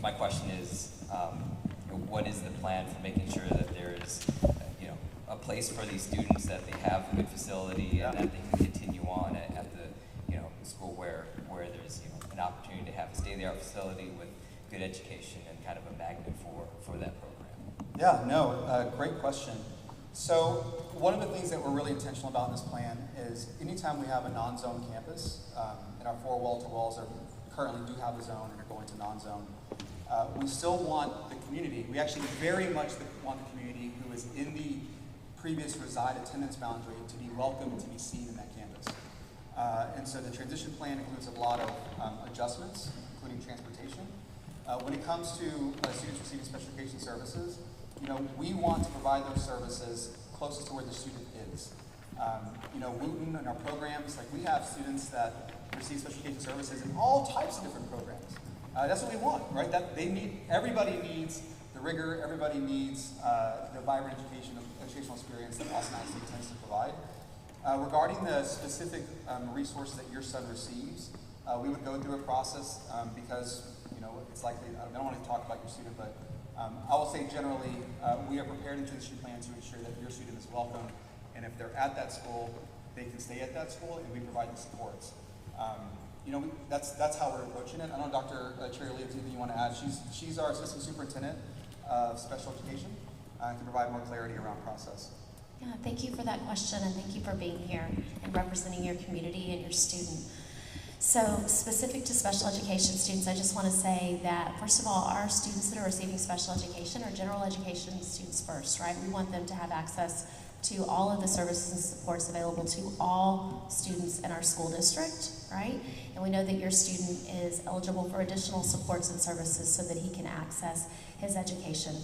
my question is, what is the plan for making sure that there is, a place for these students, that they have a good facility, and that they can continue on at the, school where there's, an opportunity to have a state-of-the-art facility with good education and kind of a magnet for that program? Yeah, no, great question. So one of the things that we're really intentional about in this plan is anytime we have a non-zone campus, and our 4 wall-to-walls currently do have a zone and are going to non-zone, we still want the community, we actually very much want the community who is in the previous reside attendance boundary to be welcome to be seen in that campus. And so the transition plan includes a lot of adjustments, including transportation. When it comes to students receiving special education services, we want to provide those services closest to where the student is. Wooten and our programs, like we have students that receive special education services in all types of different programs. That's what we want, right? Everybody needs the rigor, everybody needs the vibrant educational experience that Austin ISD tends to provide. Regarding the specific resource that your son receives, we would go through a process because, it's likely, I don't want to talk about your student, but I will say generally, we are prepared in transition plan to ensure that your student is welcome, and if they're at that school, they can stay at that school, and we provide the supports. That's how we're approaching it. I know Dr. Cherry Lee, if you want to add, she's our assistant superintendent of special education, and can provide more clarity around process. Yeah, thank you for that question, and thank you for being here and representing your community and your student. So specific to special education students, I just want to say that, first of all, our students that are receiving special education are general education students first, right? We want them to have access to all of the services and supports available to all students in our school district, right? And we know that your student is eligible for additional supports and services so that he can access his education.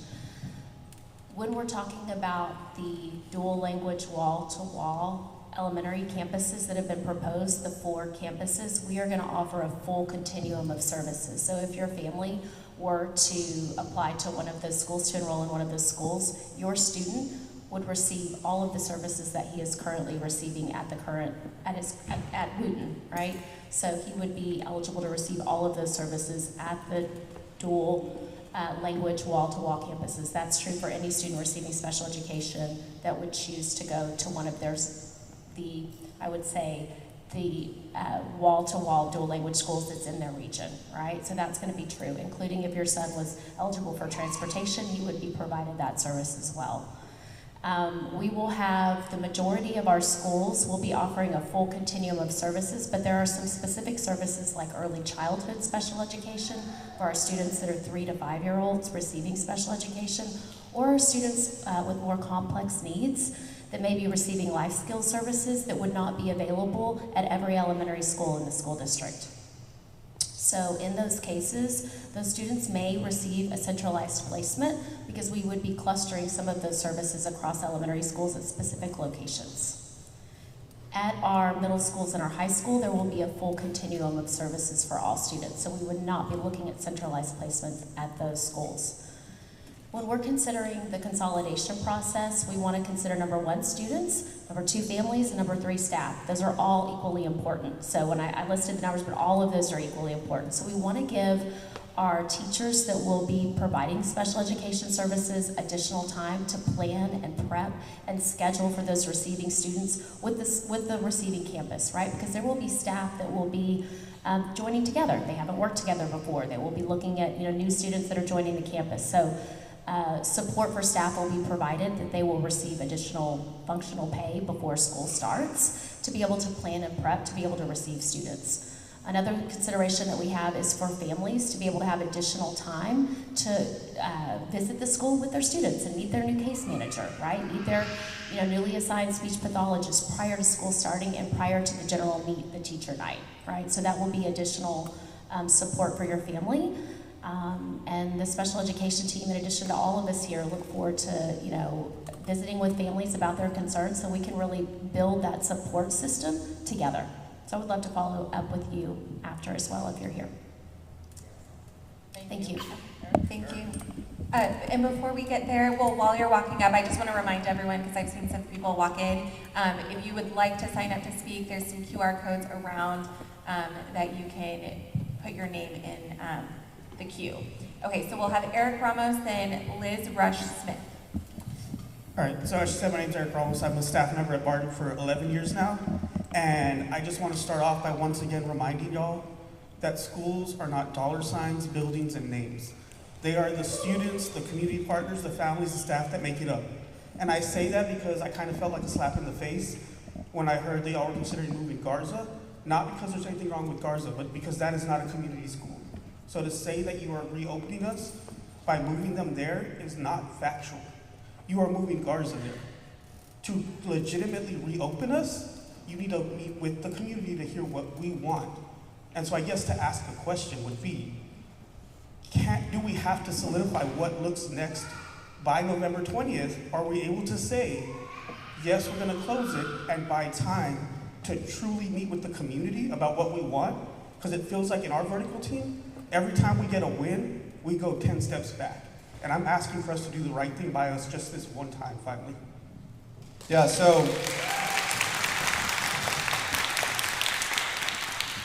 When we're talking about the dual language wall-to-wall elementary campuses that have been proposed, the 4 campuses, we are going to offer a full continuum of services. So if your family were to apply to one of those schools, to enroll in one of those schools, your student would receive all of the services that he is currently receiving at Wooten, right? So he would be eligible to receive all of those services at the dual language wall-to-wall campuses. That's true for any student receiving special education that would choose to go to one of the wall-to-wall dual language schools that's in their region, right? So that's going to be true, including if your son was eligible for transportation, he would be provided that service as well. We will have, the majority of our schools will be offering a full continuum of services, but there are some specific services like early childhood special education for our students that are 3 to 5-year-olds receiving special education, or students with more complex needs that may be receiving life skills services that would not be available at every elementary school in the school district. So in those cases, those students may receive a centralized placement because we would be clustering some of those services across elementary schools at specific locations. At our middle schools and our high school, there will be a full continuum of services for all students, so we would not be looking at centralized placements at those schools. When we're considering the consolidation process, we want to consider number 1, students, number 2, families, and number 3, staff. Those are all equally important. So when I listed the numbers, but all of those are equally important. So we want to give our teachers that will be providing special education services additional time to plan and prep and schedule for those receiving students with the receiving campus, right? Because there will be staff that will be joining together. They haven't worked together before. They will be looking at new students that are joining the campus. So support for staff will be provided, that they will receive additional functional pay before school starts to be able to plan and prep to be able to receive students. Another consideration that we have is for families to be able to have additional time to visit the school with their students and meet their new case manager, right? Meet their newly assigned speech pathologist prior to school starting and prior to the general meet the teacher night, right? So that will be additional support for your family. And the special education team, in addition to all of us here, look forward to visiting with families about their concerns so we can really build that support system together. So I would love to follow up with you after as well if you're here. Thank you. Thank you. And before we get there, well, while you're walking up, I just want to remind everyone, because I've seen some people walk in, if you would like to sign up to speak, there's some QR codes around that you can put your name in the queue. Okay, so we'll have Eric Ramos, then Liz Rush Smith. All right, so as she said, my name's Eric Ramos. I'm a staff member at Barton for 11 years now. And I just want to start off by once again reminding y'all that schools are not dollar signs, buildings, and names. They are the students, the community partners, the families, the staff that make it up. And I say that because I kind of felt like a slap in the face when I heard they all were considering moving Garza, not because there's anything wrong with Garza, but because that is not a community school. So to say that you are reopening us by moving them there is not factual. You are moving Garza there. To legitimately reopen us, you need to meet with the community to hear what we want. And so I guess to ask a question would be, do we have to solidify what looks next by November 20th? Are we able to say, yes, we're gonna close it and buy time to truly meet with the community about what we want? Because it feels like in our vertical team, every time we get a win, we go 10 steps back. And I'm asking for us to do the right thing by us just this one time, finally. Yeah, so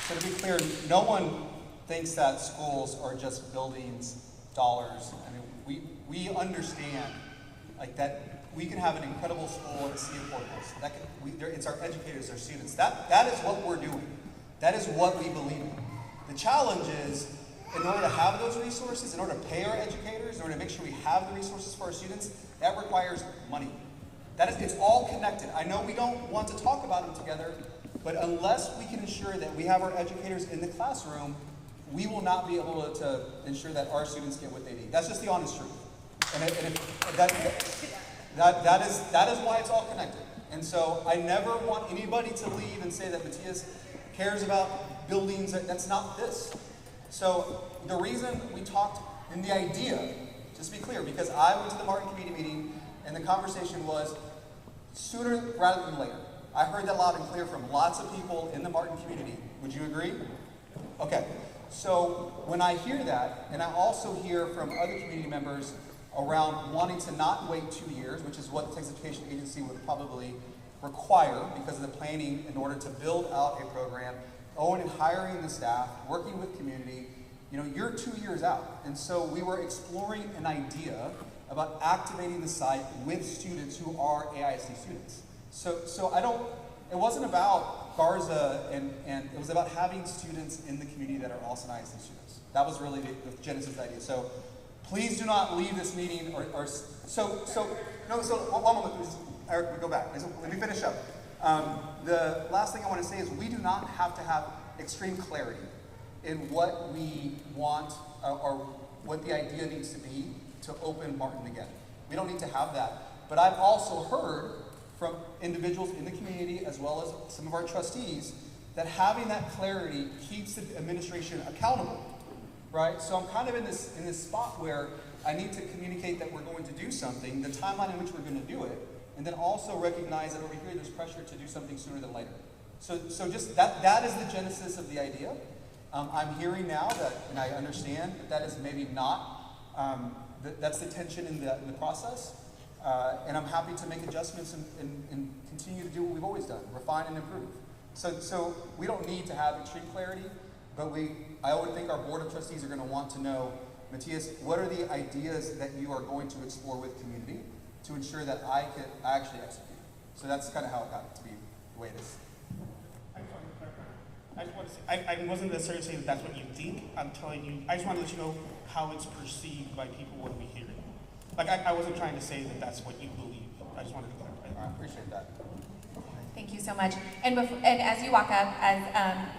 to be clear, no one thinks that schools are just buildings, dollars. I mean, we understand like that we can have an incredible school and see affordables. It's our educators, our students. That is what we're doing. That is what we believe in. The challenge is, in order to have those resources, in order to pay our educators, in order to make sure we have the resources for our students, that requires money. It's all connected. I know we don't want to talk about them together, but unless we can ensure that we have our educators in the classroom, we will not be able to ensure that our students get what they need. That's just the honest truth. And that is why it's all connected. And so I never want anybody to leave and say that Matias cares about buildings. That's not this. So the reason we talked, and the idea, just to be clear, because I went to the Martin Committee meeting and the conversation was sooner rather than later. I heard that loud and clear from lots of people in the Martin community. Would you agree? Okay. So when I hear that, and I also hear from other community members around wanting to not wait 2 years, which is what the Texas Education Agency would probably require because of the planning in order to build out a program, Owen and hiring the staff, working with community, you're 2 years out. And so we were exploring an idea about activating the site with students who are AISD students. So it wasn't about Garza, and it was about having students in the community that are Austin ISD students. That was really the genesis idea. So please do not leave this meeting one moment, please. Eric, we go back. Let me finish up. The last thing I want to say is we do not have to have extreme clarity in what we want or what the idea needs to be to open Martin again. We don't need to have that. But I've also heard from individuals in the community as well as some of our trustees that having that clarity keeps the administration accountable, right? So I'm kind of in this spot where I need to communicate that we're going to do something, the timeline in which we're going to do it, and then also recognize that over here there's pressure to do something sooner than later. So just that is the genesis of the idea. I'm hearing now that, and I understand that is maybe not, that's the tension in the process. And I'm happy to make adjustments and continue to do what we've always done, refine and improve. So we don't need to have extreme clarity, but I would think our board of trustees are going to want to know, Matias, what are the ideas that you are going to explore with community to ensure that I actually execute? So that's kind of how it got to be the way it is. I just want to say, I wasn't necessarily saying that that's what you think. I'm telling you, I just want to let you know how it's perceived by people when we hear it. Like, I wasn't trying to say that that's what you believe. I just wanted to clarify. I appreciate that. Thank you so much. And as you walk up, as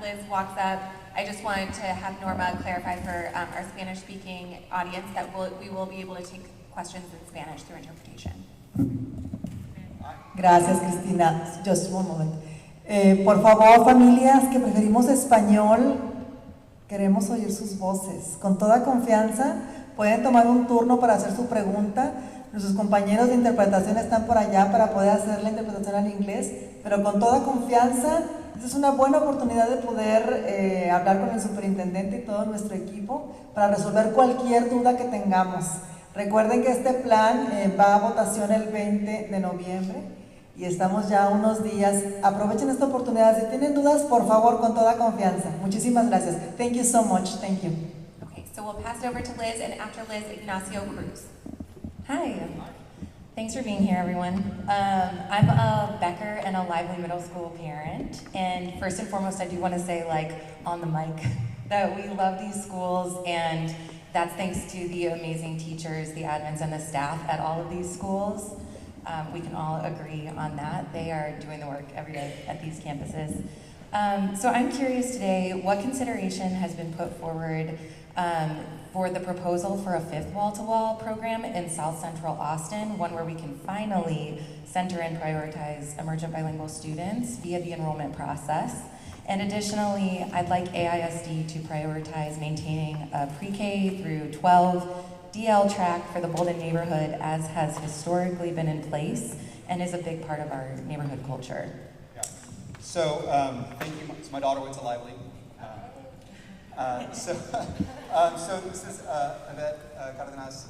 Liz walks up, I just wanted to have Norma clarify for our Spanish-speaking audience that we will be able to take questions in Spanish through interpretation. Gracias, Cristina. Just one moment. Por favor, familias que preferimos español, queremos oír sus voces. Con toda confianza, pueden tomar un turno para hacer su pregunta. Nuestros compañeros de interpretación están por allá para poder hacer la interpretación en inglés, pero con toda confianza, esta es una buena oportunidad de poder hablar con el superintendente y todo nuestro equipo para resolver cualquier duda que tengamos. Recuerden que este plan va a votación el 20 de noviembre y estamos ya unos días. Aprovechen esta oportunidad. Si tienen dudas, por favor, con toda confianza. Muchísimas gracias. Thank you so much. Thank you. Okay, So we'll pass it over to Liz, and after Liz, Ignacio Cruz. Hi. Thanks for being here, everyone. I'm a Becker and a Lively Middle School parent, and first and foremost, I do want to say, like, on the mic, that we love these schools, and that's thanks to the amazing teachers, the admins, and the staff at all of these schools. We can all agree on that. They are doing the work every day at these campuses. So I'm curious today, what consideration has been put forward for the proposal for a fifth wall-to-wall program in South Central Austin, one where we can finally center and prioritize emergent bilingual students via the enrollment process. And additionally, I'd like AISD to prioritize maintaining a pre-K through 12 DL track for the Bolden neighborhood, as has historically been in place and is a big part of our neighborhood culture. Yeah. So, thank you. So my daughter went to Lively. So this is Yvette Cardenas,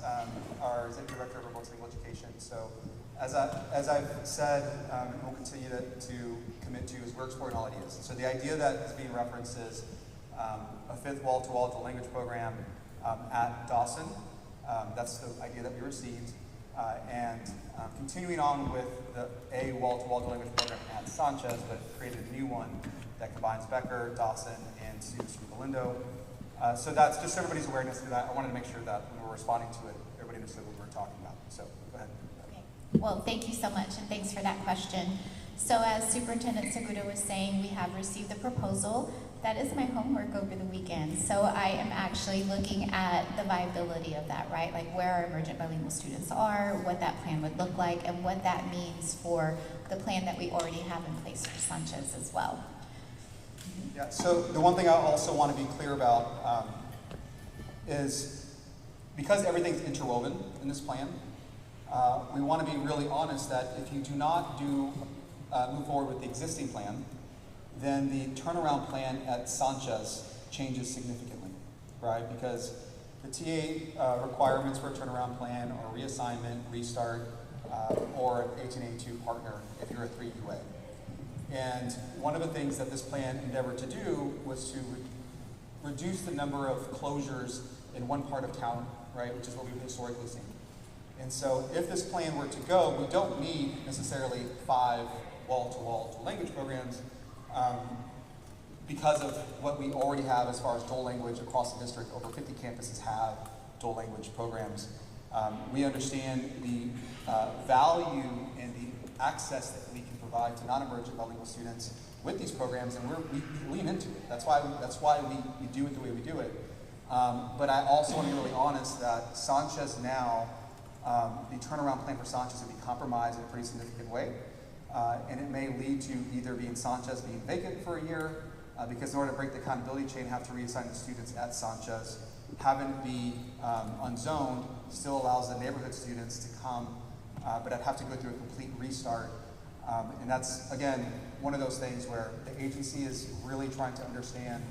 our Executive Director of Multilingual Education. So as I've said, and we'll continue to commit to, is we're exploring all ideas. So the idea that is being referenced is a fifth wall-to-wall dual language program at Dawson. That's the idea that we received. And continuing on with a wall-to-wall dual language program at Sanchez, but created a new one that combines Becker, Dawson, and students from Galindo. So that's just everybody's awareness of that. I wanted to make sure that when we're responding to it, everybody understood what we were talking about. So go ahead. Okay. Well, thank you so much, and thanks for that question. So as Superintendent Seguro was saying, we have received the proposal. That is my homework over the weekend. So I am actually looking at the viability of that, right? Like where our emergent bilingual students are, what that plan would look like, and what that means for the plan that we already have in place for Sanchez as well. Yeah, so the one thing I also want to be clear about is because everything's interwoven in this plan, we want to be really honest that if you do not move forward with the existing plan, then the turnaround plan at Sanchez changes significantly, right? Because the TA requirements for a turnaround plan are reassignment, restart, or an 1882 partner if you're a 3 UA. And one of the things that this plan endeavored to do was to reduce the number of closures in one part of town, right, which is what we've historically seen. And so if this plan were to go, we don't need necessarily 5 wall-to-wall dual language programs because of what we already have as far as dual language across the district. Over 50 campuses have dual language programs. We understand the value and the access that we can provide to non-emergent bilingual students with these programs, and we lean into it. That's why we do it the way we do it. But I also want to be really honest that Sanchez now, the turnaround plan for Sanchez would be compromised in a pretty significant way. And it may lead to either being Sanchez being vacant for a year, because in order to break the accountability chain, have to reassign the students at Sanchez. Having it be unzoned still allows the neighborhood students to come, but I'd have to go through a complete restart. And that's, again, one of those things where the agency is really trying to understand,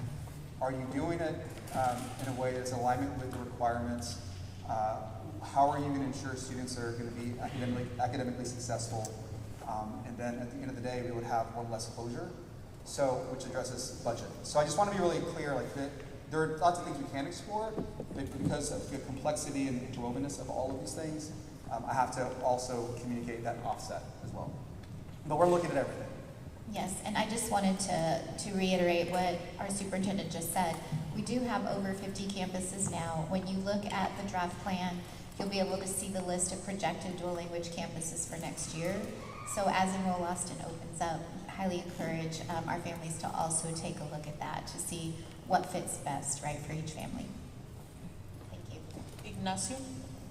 are you doing it in a way that's in alignment with the requirements? How are you going to ensure students are going to be academically successful? And then at the end of the day, we would have one less closure, so which addresses budget. So I just want to be really clear, like there are lots of things we can explore, but because of the complexity and interwovenness of all of these things, I have to also communicate that offset as well. But we're looking at everything. Yes, and I just wanted to reiterate what our superintendent just said. We do have over 50 campuses now. When you look at the draft plan, you'll be able to see the list of projected dual language campuses for next year. So as Enroll Austin opens up, I highly encourage our families to also take a look at that to see what fits best, right, for each family. Thank you. Ignacio?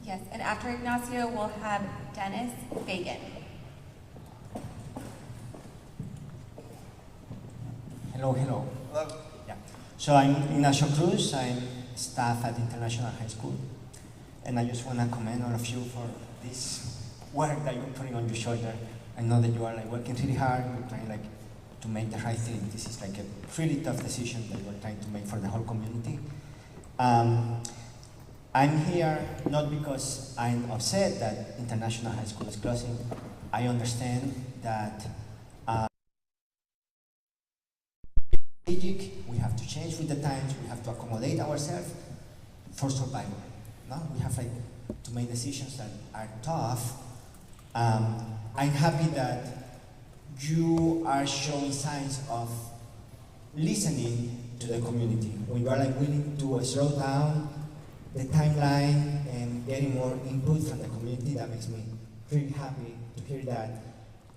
Yes, and after Ignacio, we'll have Dennis Fagan. Hello, hello. Hello. Yeah. So I'm Ignacio Cruz. I'm staff at International High School. And I just want to commend all of you for this work that you're putting on your shoulder. I know that you are working really hard. You're trying to make the right thing. This is a really tough decision that you're trying to make for the whole community. I'm here not because I'm upset that International High School is closing. I understand that we have to change with the times, we have to accommodate ourselves, for survival. No, we have like to make decisions that are tough. I'm happy that you are showing signs of listening to the community. When you are like willing to slow down the timeline and getting more input from the community, that makes me really happy to hear that.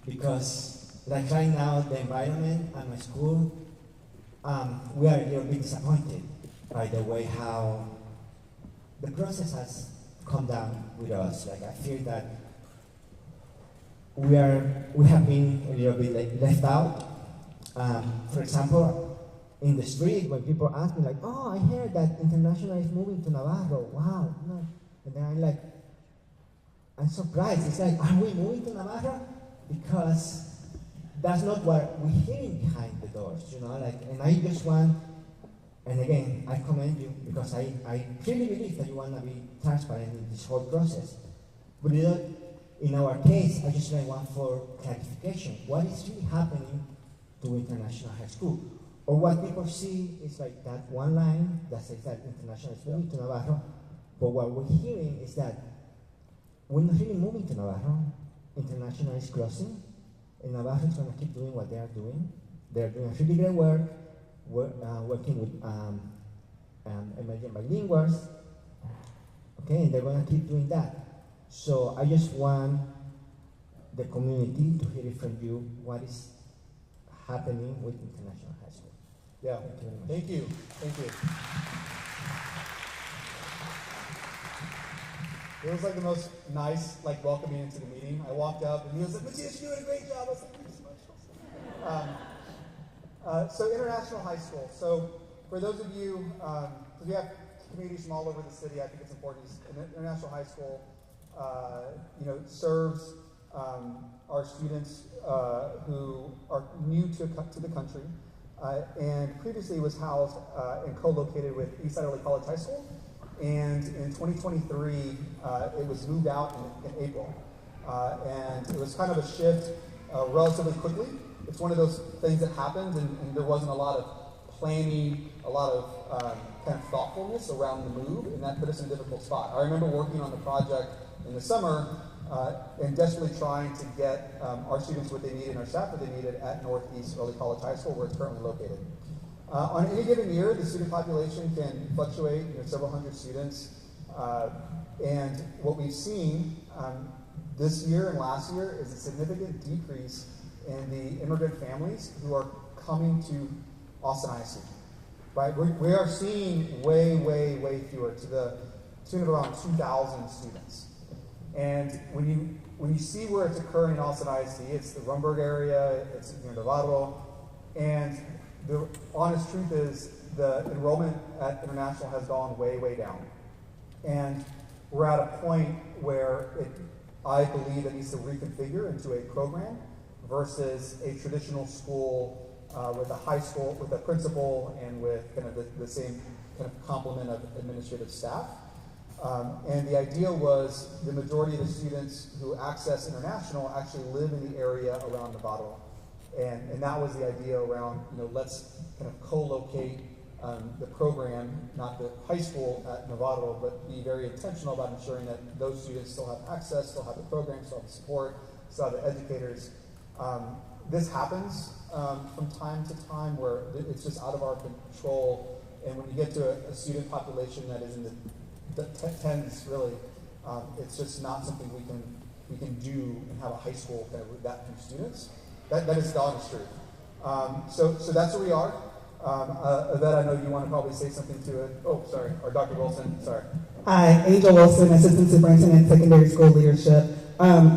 Because like right now, the environment at my school, we are a little bit disappointed by the way how the process has come down with us. Like I feel that we have been a little bit like left out. For example, in the street, when people ask me like, "Oh, I heard that International is moving to Navarro. Wow!" No. And then I'm surprised. It's like, are we moving to Navarro? Because that's not what we're hearing behind the doors, you know. Like, and I just want, and again, I commend you because I really believe that you want to be transparent in this whole process. But you know, in our case, I just want for clarification. What is really happening to International High School? Or what people see is like that one line that says that International is moving to Navarro, but what we're hearing is that we're not really moving to Navarro. International is closing, and Navarro is going to keep doing what they are doing. They're doing really great work, working with emerging bilinguals, okay, and they're going to keep doing that. So I just want the community to hear it from you, what is happening with International High School. Yeah, thank you. It was like the most nice, like welcoming into the meeting. I walked up and he was like, "Matthias, you're doing a great job." I was like, "Thank you so much." So International High School. So for those of you, we have communities from all over the city. I think it's important. International High School, serves our students who are new to the country, and previously was housed and co-located with Eastside Early College High School. And in 2023, it was moved out in April. And it was kind of a shift relatively quickly. It's one of those things that happened, and there wasn't a lot of planning, a lot of kind of thoughtfulness around the move, and that put us in a difficult spot. I remember working on the project in the summer and desperately trying to get our students what they needed and our staff what they needed at Northeast Early College High School, where it's currently located. On any given year, the student population can fluctuate, several hundred students. And what we've seen this year and last year is a significant decrease in the immigrant families who are coming to Austin ISD. Right? We are seeing way fewer, to the tune of around 2,000 students. And when you see where it's occurring in Austin ISD, it's the Rumberg area, it's near Navarro, and the honest truth is the enrollment at International has gone way down. And we're at a point where I believe it needs to reconfigure into a program versus a traditional school with a high school, with a principal and with kind of the same kind of complement of administrative staff. And the idea was the majority of the students who access International actually live in the area around Navarro. And that was the idea around, let's kind of co-locate the program, not the high school at Navarro, but be very intentional about ensuring that those students still have access, still have the program, still have the support, still have the educators. This happens from time to time where it's just out of our control. And when you get to a student population that is in the tens, really, it's just not something we can do and have a high school kind of with that few students. That is the honest truth. So that's where we are. Yvette, I know you want to probably say something to it. Oh, sorry. Or Dr. Wilson, sorry. Hi, Angel Wilson, Assistant Superintendent, Secondary School Leadership.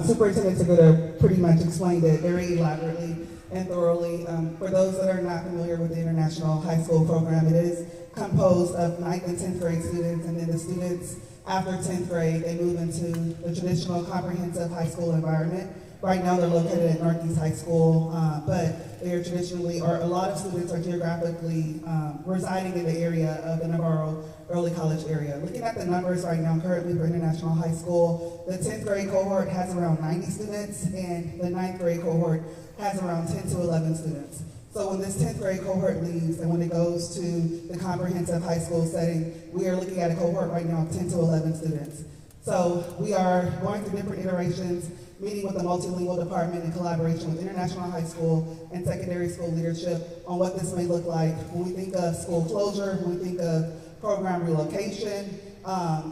Superintendent Seguda pretty much explained it very elaborately and thoroughly. For those that are not familiar with the International High School program, it is composed of 9th and 10th grade students, and then the students after 10th grade, they move into the traditional comprehensive high school environment. Right now they're located at Northeast High School, but they are traditionally, or a lot of students are geographically residing in the area of the Navarro Early College area. Looking at the numbers right now currently for International High School, the 10th grade cohort has around 90 students, and the 9th grade cohort has around 10 to 11 students. So when this 10th grade cohort leaves and when it goes to the comprehensive high school setting, we are looking at a cohort right now of 10 to 11 students. So we are going through different iterations, meeting with the multilingual department in collaboration with international high school and secondary school leadership on what this may look like when we think of school closure, when we think of program relocation,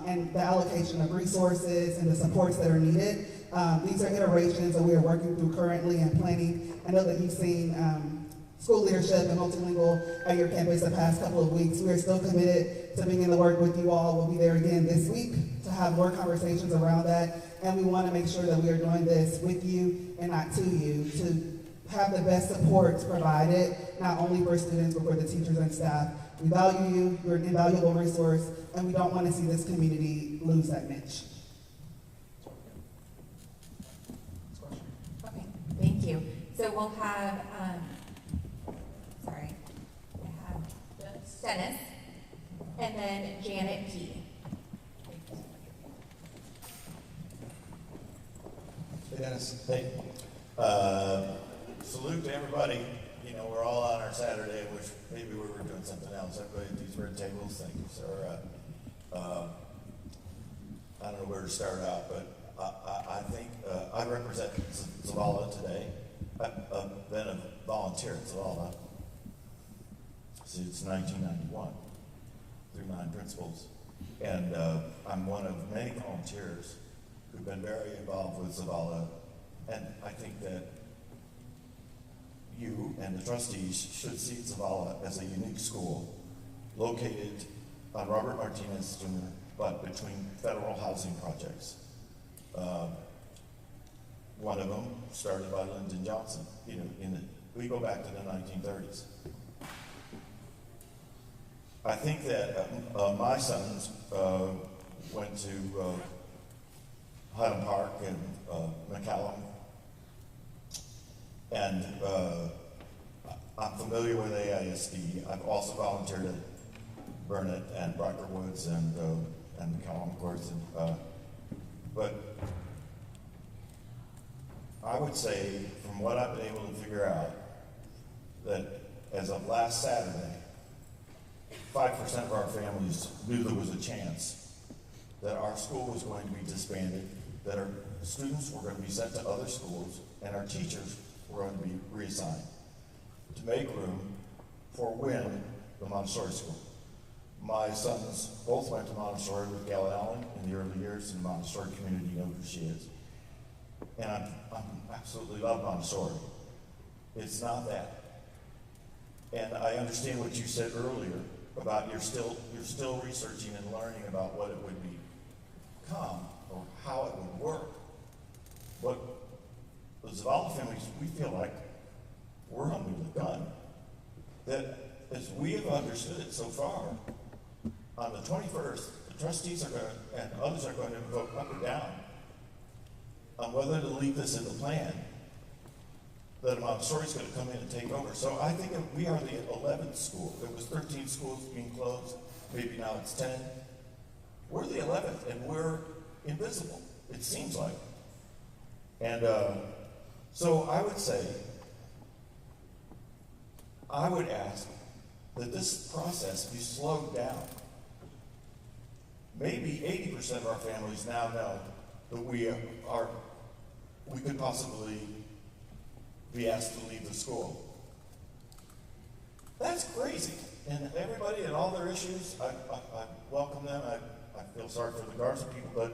and the allocation of resources and the supports that are needed. These are iterations that we are working through currently and planning. I know that you've seen school leadership and multilingual at your campus the past couple of weeks. We are still committed to beginning to work with you all. We'll be there again this week to have more conversations around that. And we want to make sure that we are doing this with you and not to you, to have the best supports provided, not only for students, but for the teachers and staff. We value you, you're an invaluable resource, and we don't want to see this community lose that niche. Okay, thank you. So we'll have, Dennis, and then Janet P. Hey, Dennis. Hey. Salute to everybody. You know, we're all on our Saturday. I wish maybe we were doing something else. Everybody at these red tables, thank you, sir. I don't know where to start out, but I think I represent Zavala today. I've been a volunteer at Zavala since 1991 through 9 principals. And I'm one of many volunteers who've been very involved with Zavala. And I think that you and the trustees should see Zavala as a unique school located on Robert Martinez Jr., but between federal housing projects. One of them started by Lyndon Johnson. You know, we go back to the 1930s. I think that my sons went to Highland Park and McCallum, and I'm familiar with AISD. I've also volunteered at Burnett and Rocker Woods and McCallum, of course. But I would say, from what I've been able to figure out, that as of last Saturday, 5% of our families knew there was a chance that our school was going to be disbanded, that our students were going to be sent to other schools, and our teachers were going to be reassigned to make room for WIN, the Montessori school. My sons both went to Montessori with Gal Allen in the early years, and the Montessori community know who she is. And I absolutely love Montessori. It's not that. And I understand what you said earlier about you're still researching and learning about what it would become or how it would work. But the Zavala families, we feel like we're under the gun. That as we have understood it so far, on the 21st, the trustees are going to, and others are going to vote up or down on whether to leave this in the plan, that Montessori is going to come in and take over. So I think we are the 11th school. There was 13 schools being closed. Maybe now it's 10. We're the 11th, and we're invisible, it seems like. And so I would say, I would ask that this process be slowed down. Maybe 80% of our families now know that we could possibly be asked to leave the school. That's crazy. And everybody and all their issues, I welcome them. I feel sorry for the Garza people, but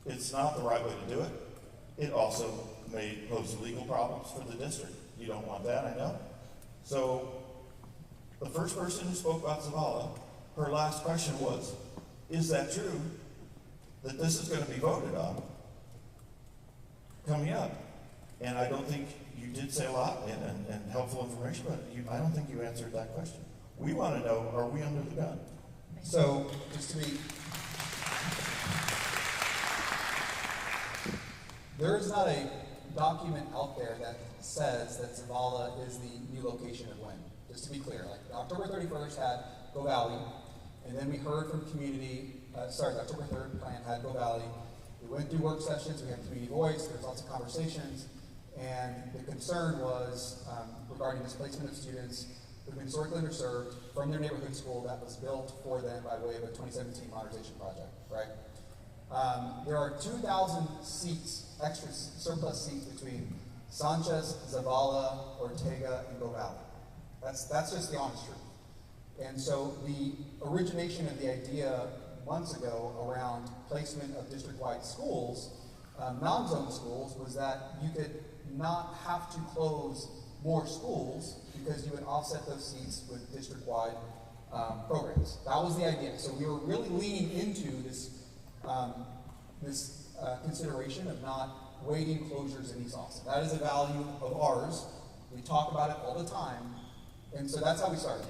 it's not the right way to do it. It also may pose legal problems for the district. You don't want that, I know. So the first person who spoke about Zavala, her last question was, is that true that this is going to be voted on coming up? And I don't think you did say a lot and helpful information, but I don't think you answered that question. We want to know, are we under the gun? So, just to be, there is not a document out there that says that Zavala is the new location of WIN. Just to be clear, like October 31st had Go Valley, and then we heard from community, the October 3rd plan had Go Valley. We went through work sessions, we had community voice, there was lots of conversations, And the concern was regarding displacement of students who've been historically underserved from their neighborhood school that was built for them by way of a 2017 modernization project, right? There are 2,000 seats, extra surplus seats between Sanchez, Zavala, Ortega, and Go Valley. That's just the honest truth. And so the origination of the idea months ago around placement of district-wide schools, non-zone schools, was that you could not have to close more schools because you would offset those seats with district-wide programs. That was the idea. So we were really leaning into this consideration of not waiting closures in East Austin. That is a value of ours. We talk about it all the time, and so that's how we started.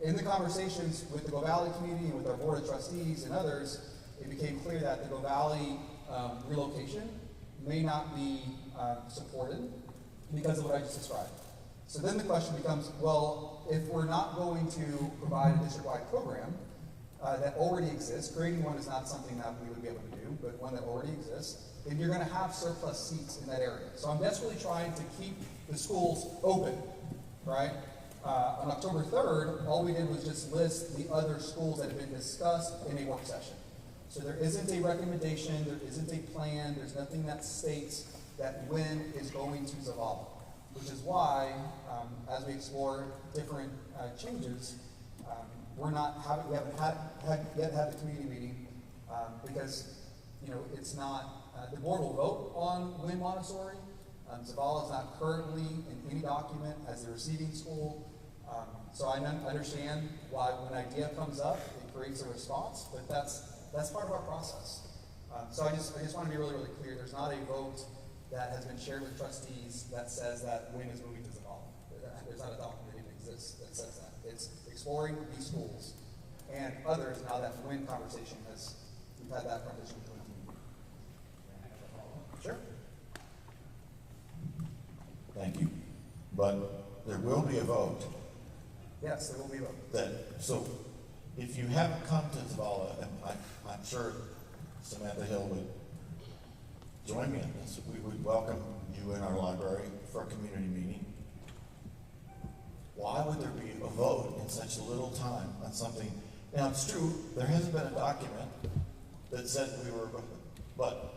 In the conversations with the Go Valley community and with our board of trustees and others, it became clear that the Go Valley relocation may not be supported because of what I just described. So then the question becomes, well, if we're not going to provide a district-wide program that already exists, creating one is not something that we would be able to do, but one that already exists, then you're going to have surplus seats in that area. So I'm desperately trying to keep the schools open, right? On October 3rd, all we did was just list the other schools that have been discussed in a work session. So there isn't a recommendation, there isn't a plan, there's nothing that states that when is going to Zavala, which is why, as we explore different changes, we haven't yet had the community meeting because it's not, the board will vote on Wynn Montessori. Zavala is not currently in any document as the receiving school. So I understand why when an idea comes up, it creates a response, but that's part of our process. So I just want to be really, really clear. There's not a vote that has been shared with trustees that says that Wynn is moving to Zavala. There's not a document that even exists that says that. It's exploring these schools and others now that Wynn conversation we've had that conversation with the community. Sure. Thank you. But there will be a vote. Yes, there will be a vote. So if you haven't come to Zavala, and I'm sure Samantha Hill would join me in this, we would welcome you in our library for a community meeting. Why would there be a vote in such a little time on something? Now it's true, there hasn't been a document that said we were, but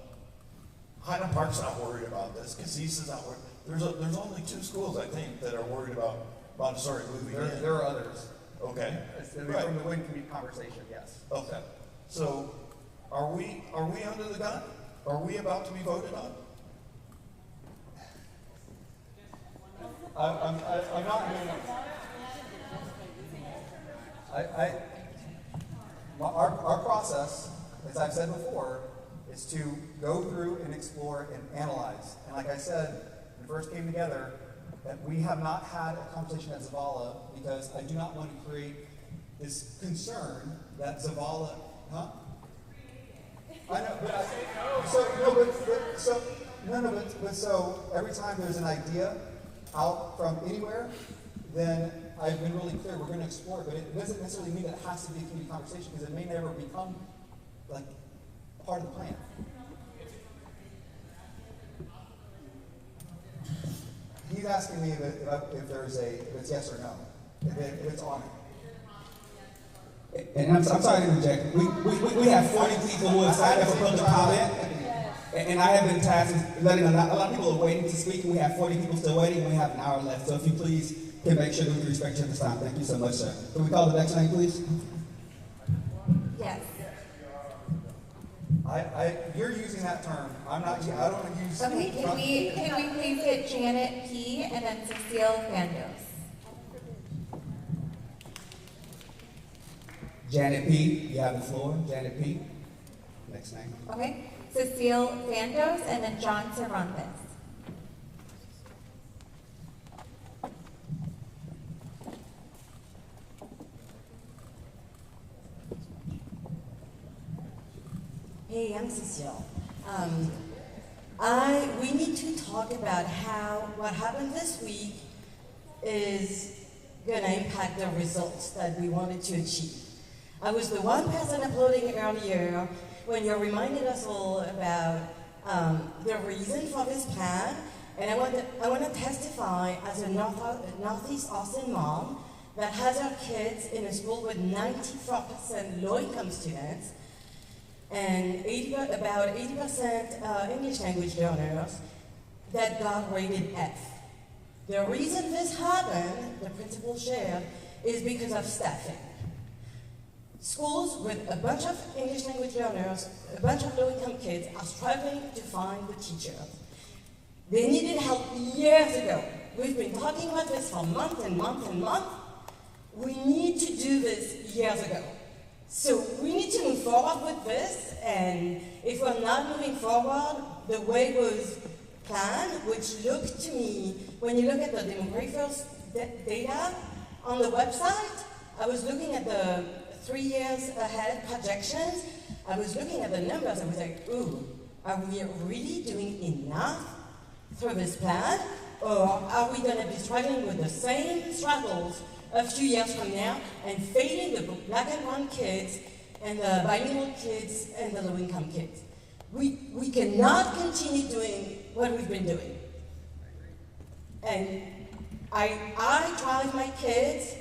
Highland Park's not worried about this. Cassis is not worried. There's only 2 schools, I think, that are worried about Montessori moving in. There are others. Okay. Right. From the Wynn community conversation, yes. Okay. So are we under the gun? Are we about to be voted on? I'm not. Our process, as I've said before, is to go through and explore and analyze. And like I said, when we first came together, that we have not had a conversation at Zavala because I do not want to create this concern that Zavala, huh? I know, but so every time there's an idea out from anywhere, then I've been really clear we're going to explore it, but it doesn't necessarily mean that it has to be a community conversation because it may never become like part of the plan. He's asking me if it's yes or no, if it's on it. And I'm sorry to interject. We have 40 people who have signed up for public comment, and I have been tasked with letting a lot of people are waiting to speak, and we have 40 people still waiting, and we have an hour left. So if you please can make sure that we respect each other's time. Thank you so much, sir. Can we call the next name, please? Yes. You're using that term. I'm not. I don't want to use. Okay, can we please get Janet P. and then Cecile Fandos? Janet P. You have the floor. Janet P. Next name. Okay, Cecile Fandos and then John Cervantes. Hey, I'm Cecile. We need to talk about how what happened this week is going to impact the results that we wanted to achieve. I was the one person uploading earlier when you reminded us all about the reason for this plan And I want to testify as a Northeast Austin mom that has her kids in a school with 94% low-income students and about 80% English language learners that got rated F. The reason this happened, the principal shared, is because of staffing. Schools with a bunch of English language learners, a bunch of low-income kids are struggling to find the teachers. They needed help years ago. We've been talking about this for months and months and months. We need to do this years ago. So we need to move forward with this, and if we're not moving forward the way it was planned, which looked to me, when you look at the demographics data on the website, I was looking at the 3 years ahead projections, I was looking at the numbers, I was like, ooh, are we really doing enough through this plan? Or are we gonna be struggling with the same struggles a few years from now and failing the black and brown kids and the bilingual kids and the low-income kids? We cannot continue doing what we've been doing. And I drive my kids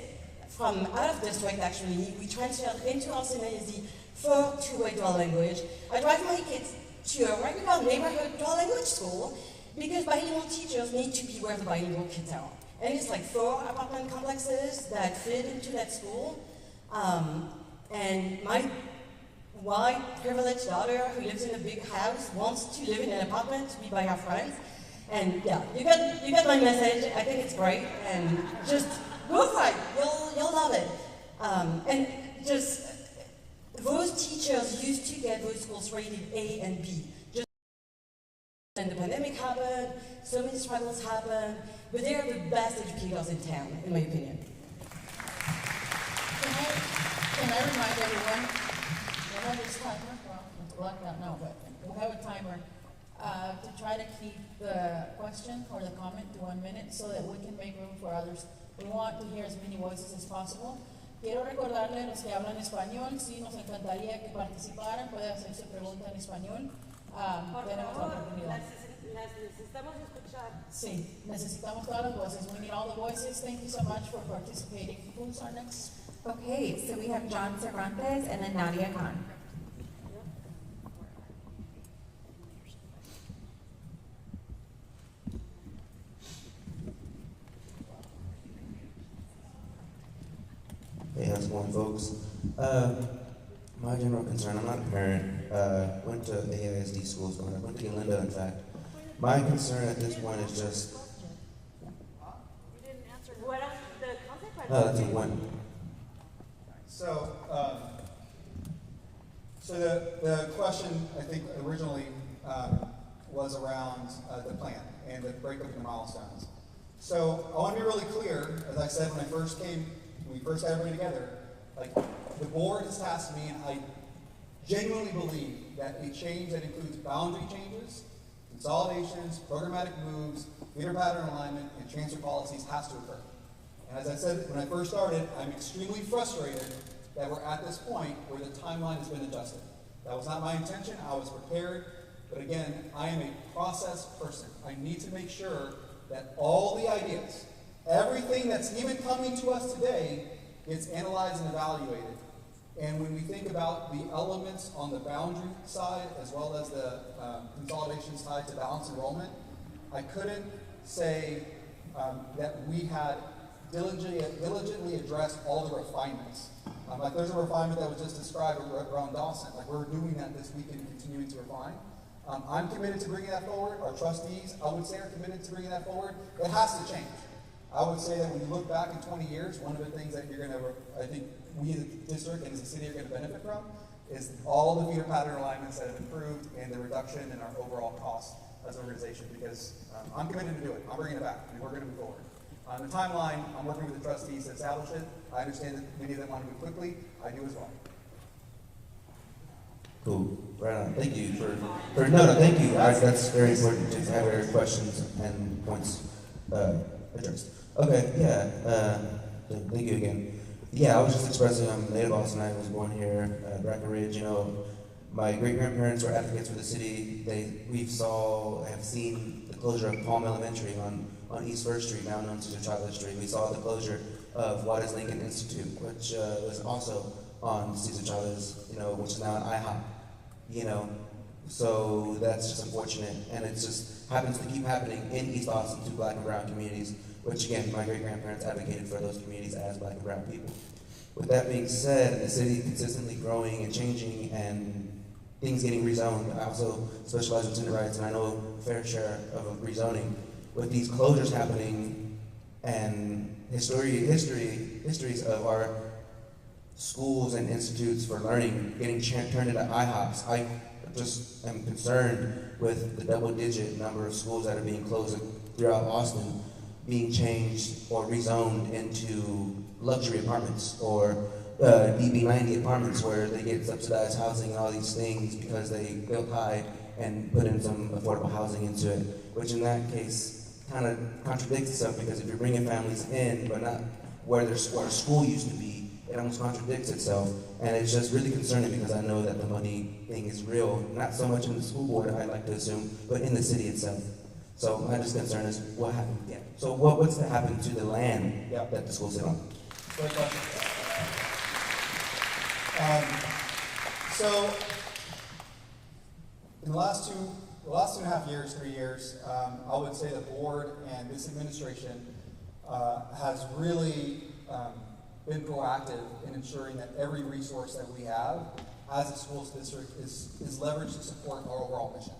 from out of district, actually. We transferred into Austin ISD for two-way dual language. I drive my kids to a regular neighborhood dual language school because bilingual teachers need to be where the bilingual kids are. And it's like 4 apartment complexes that fit into that school. And my white privileged daughter who lives in a big house wants to live in an apartment to be by her friends. And yeah, you got my message. I think it's great. And just go for it. You'll love it. And just those teachers used to get those schools rated A and B. Just when the pandemic happened, so many struggles happened, but they are the best educators in town, in my opinion. Can I remind everyone, we'll have this timer, well, it's blocked out now, but we'll have a timer to try to keep the question or the comment to 1 minute so that we can make room for others. We want to hear as many voices as possible. Quiero recordarle a los que hablan español, sí, nos encantaría que participaran, puede hacer su pregunta en español. Tenemos la oportunidad. Necesitamos escuchar. Sí, necesitamos todas las voces. We need all the voices. Thank you so much for participating. Who's our next? Okay, so we have John Cervantes and then Nadia Khan. Hey, how's it going, folks? My general concern, I'm not a parent, went to AISD schools, I went to Linda, in fact. My concern at this point is just... You didn't answer. What else? The consequences? No, that's a one. So, the question, I think, originally was around the plan and the breakup into milestones. So, I want to be really clear, as I said when we first got everybody together, like, the board has tasked me, and I genuinely believe that a change that includes boundary changes, consolidations, programmatic moves, feeder pattern alignment, and transfer policies has to occur. And as I said when I first started, I'm extremely frustrated that we're at this point where the timeline has been adjusted. That was not my intention, I was prepared, but again, I am a process person. I need to make sure that all the ideas, everything that's even coming to us today, gets analyzed and evaluated. And when we think about the elements on the boundary side, as well as the consolidations tied to balanced enrollment, I couldn't say that we had diligently addressed all the refinements. Like there's a refinement that was just described around Dawson. Like we're doing that this week and continuing to refine. I'm committed to bringing that forward. Our trustees, I would say, are committed to bringing that forward. It has to change. I would say that when you look back in 20 years, one of the things that you're going to, I think we as a district and as a city are going to benefit from is all the feeder pattern alignments that have improved and the reduction in our overall costs as an organization, because I'm committed to do it. I'm bringing it back, and we're going to move forward. On the timeline, I'm working with the trustees to establish it. I understand that many of them want to move quickly. I do as well. Cool. Right on. Thank you for no, thank you. That's very important to have our questions and points addressed. Okay, yeah. Thank you again. Yeah, I was just expressing I'm native Austin. I was born here, Breckenridge. You know, My great-grandparents were advocates for the city. Have seen the closure of Palm Elementary on East First Street, now known as Cesar Chavez Street. We saw the closure of Juarez Lincoln Institute, which was also on Cesar Chavez, which is now an IHOP, So that's just unfortunate, and it just happens to keep happening in East Austin to Black and brown communities, which again, my great-grandparents advocated for those communities as Black and brown people. With that being said, the city consistently growing and changing and things getting rezoned. I also specialize in tenant rights, and I know a fair share of rezoning. With these closures happening and histories of our schools and institutes for learning getting turned into IHOPs, I just am concerned with the double-digit number of schools that are being closed throughout Austin being changed or rezoned into luxury apartments or DB90 apartments where they get subsidized housing and all these things because they built high and put in some affordable housing into it, which in that case kind of contradicts itself, because if you're bringing families in but not where a school used to be, it almost contradicts itself. And it's just really concerning because I know that the money thing is real, not so much in the school board, I like to assume, but in the city itself. So my just concern is what happened. Yeah. So what's to happen to the land that the schools sit on? Great question. So in the last 2.5 years, 3 years, I would say the board and this administration has really been proactive in ensuring that every resource that we have as a schools district is leveraged to support our overall mission.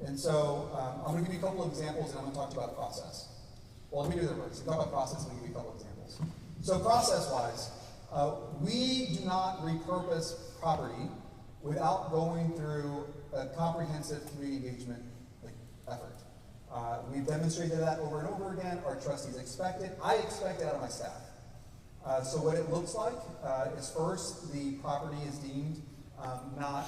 And so I'm going to give you a couple of examples, and I'm going to talk to you about process. Well, let me do the reverse. Talk about process, and I'm going to give you a couple of examples. So process-wise, we do not repurpose property without going through a comprehensive community engagement effort. We've demonstrated that over and over again. Our trustees expect it. I expect it out of my staff. So what it looks like is first, the property is deemed not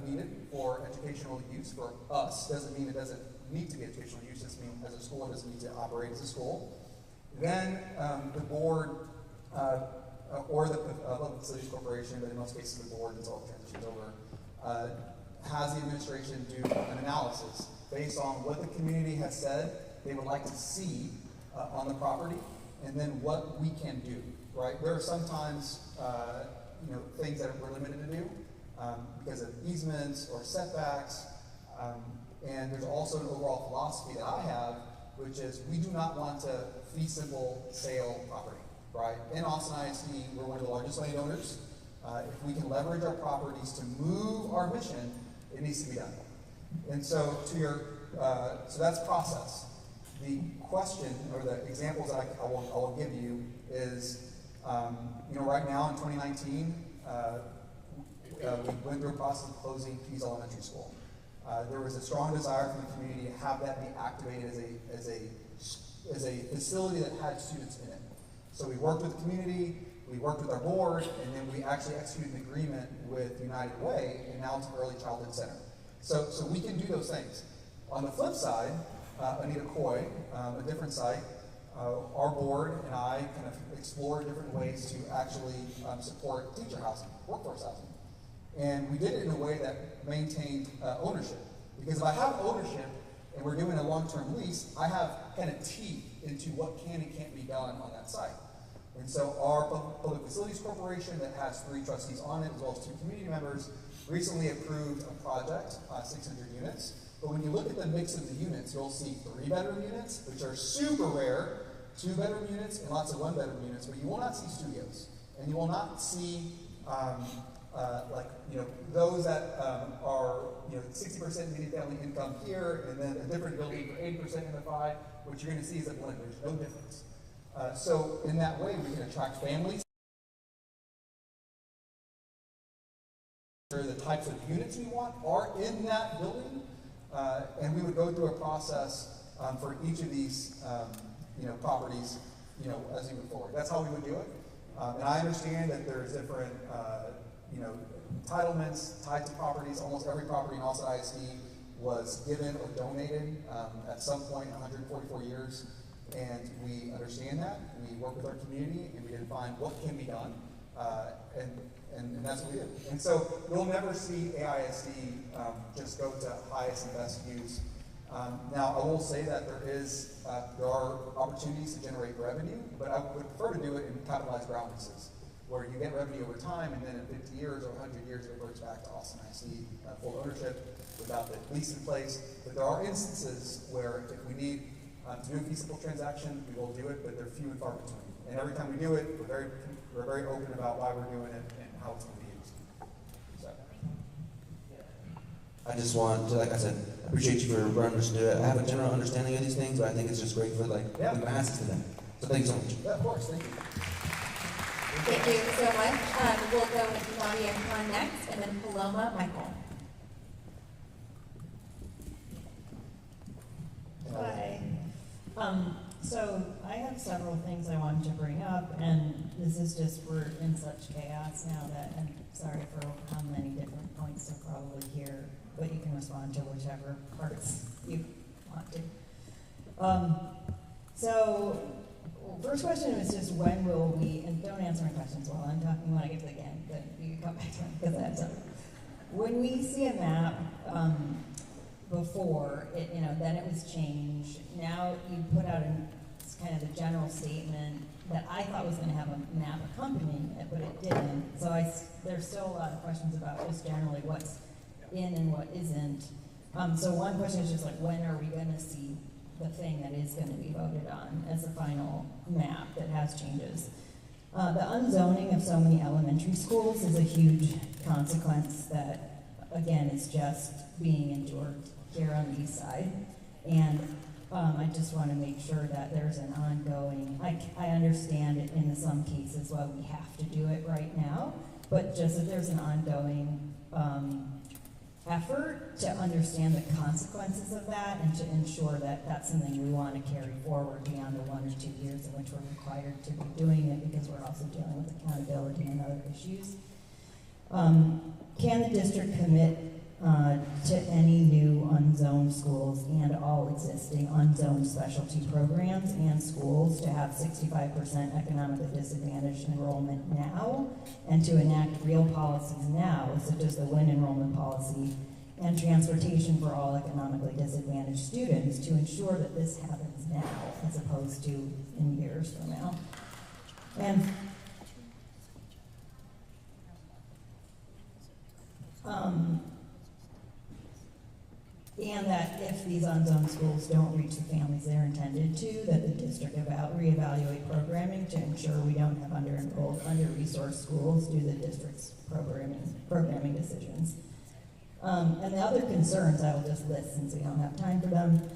needed for educational use for us. Doesn't mean it doesn't need to be educational use. Just means as a school it doesn't need to operate as a school. Then the board or the Public Facilities Corporation, but in most cases the board, until it transitions over, has the administration do an analysis based on what the community has said they would like to see on the property, and then what we can do. Right? There are sometimes things that we're limited to do because of easements or setbacks, and there's also an overall philosophy that I have, which is we do not want to fee simple sale property. Right? In Austin ISD, we're one of the largest landowners. If we can leverage our properties to move our mission, it needs to be done. And so so that's process. The question or the examples that I will give you is, right now in 2019, we went through a process of closing Keys Elementary School. There was a strong desire from the community to have that be activated as a facility that had students in it. So we worked with the community, we worked with our board, and then we actually executed an agreement with United Way, and now it's an early childhood center. So we can do those things. On the flip side, Anita Coy, a different site, our board and I kind of explored different ways to actually support teacher housing, workforce housing. And we did it in a way that maintained ownership. Because if I have ownership and we're doing a long-term lease, I have kind of teeth into what can and can't be done on that site. And so our Public Facilities Corporation that has 3 trustees on it, as well as 2 community members, recently approved a project, 600 units. But when you look at the mix of the units, you'll see 3-bedroom units, which are super rare, 2-bedroom units, and lots of 1-bedroom units, but you will not see studios. And you will not see those that are 60% median family income here, and then a different building for 80% MFI. What you're going to see is a blend. There's no difference. So in that way, we can attract families. The types of units we want are in that building, and we would go through a process for each of these properties as we move forward. That's how we would do it. And I understand that there's different entitlements tied to properties. Almost every property in Austin ISD was given or donated at some point in 144 years. And we understand that. We work with our community, and we define what can be done. And that's what we do. And so you'll never see AISD just go to highest and best use. Now, I will say that there are opportunities to generate revenue, but I would prefer to do it in capitalized ground leases, where you get revenue over time, and then in 50 years or 100 years, it reverts back to Austin ISD full ownership without the lease in place. But there are instances where if we need to do a feasible transaction, we will do it, but they're few and far between. And every time we do it, we're very open about why we're doing it and how it's going to be used. So. I just want to, like I said, appreciate you for running us through it. I have a general understanding of these things, but I think it's just great for the masses to them. So thank you so much. Yeah, of course, thank you. Thank you so much. We'll go with Claudia Khan next, and then Paloma Michael. Hi. So I have several things I wanted to bring up, and this is just, we're in such chaos now that I'm sorry for how many different points to probably hear, but you can respond to whichever parts you want to. So first question is just when will we, and don't answer my questions while I'm talking when I get to the end, but you can come back to me because that's it. When we see a map, before, it, then it was changed. Now you put out kind of the general statement that I thought was going to have a map accompanying it, but it didn't. So there's still a lot of questions about just generally what's in and what isn't. So one question is just like, when are we going to see the thing that is going to be voted on as the final map that has changes? The unzoning of so many elementary schools is a huge consequence that, again, is just being endured here on the east side. And I just want to make sure that there's an ongoing, I understand it in some cases why we have to do it right now, but just that there's an ongoing effort to understand the consequences of that and to ensure that that's something we want to carry forward beyond the 1 or 2 years in which we're required to be doing it, because we're also dealing with accountability and other issues. Can the district commit to any new unzoned schools and all existing unzoned specialty programs and schools to have 65% economically disadvantaged enrollment now, and to enact real policies now, such as the WIN enrollment policy and transportation for all economically disadvantaged students, to ensure that this happens now as opposed to in years from now? And that if these unzoned schools don't reach the families they're intended to, that the district reevaluate programming to ensure we don't have under-enrolled, under-resourced schools due to the district's programming decisions. And the other concerns I will just list since we don't have time for them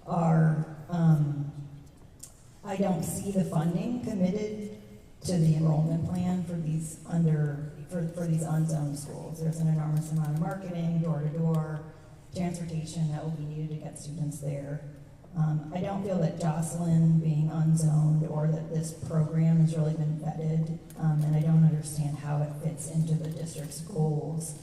are, I don't see the funding committed to the enrollment plan for these for these unzoned schools. There's an enormous amount of marketing, door-to-door, transportation that will be needed to get students there. I don't feel that Jocelyn being unzoned or that this program has really been vetted, and I don't understand how it fits into the district's goals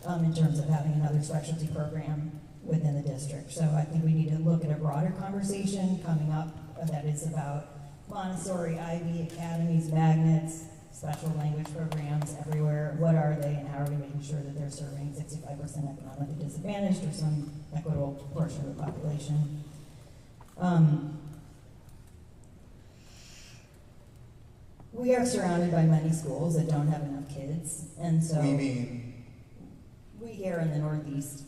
in terms of having another specialty program within the district. So I think we need to look at a broader conversation coming up that is about Montessori, IB, academies, magnets, special language programs everywhere. What are they, and how are we making sure that they're serving 65% economically disadvantaged or some equitable portion of the population? We are surrounded by many schools that don't have enough kids, and so we here in the Northeast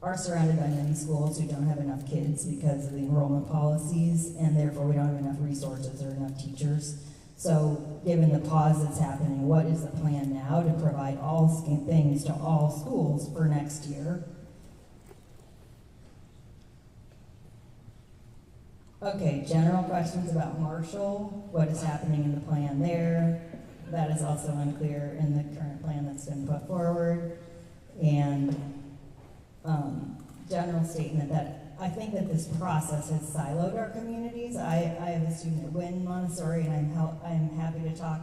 are surrounded by many schools who don't have enough kids because of the enrollment policies, and therefore we don't have enough resources or enough teachers. So given the pause that's happening, what is the plan now to provide all things to all schools for next year? Okay, general questions about Marshall. What is happening in the plan there? That is also unclear in the current plan that's been put forward. And general statement that I think that this process has siloed our communities. I have a student at WIN Montessori, and I'm happy to talk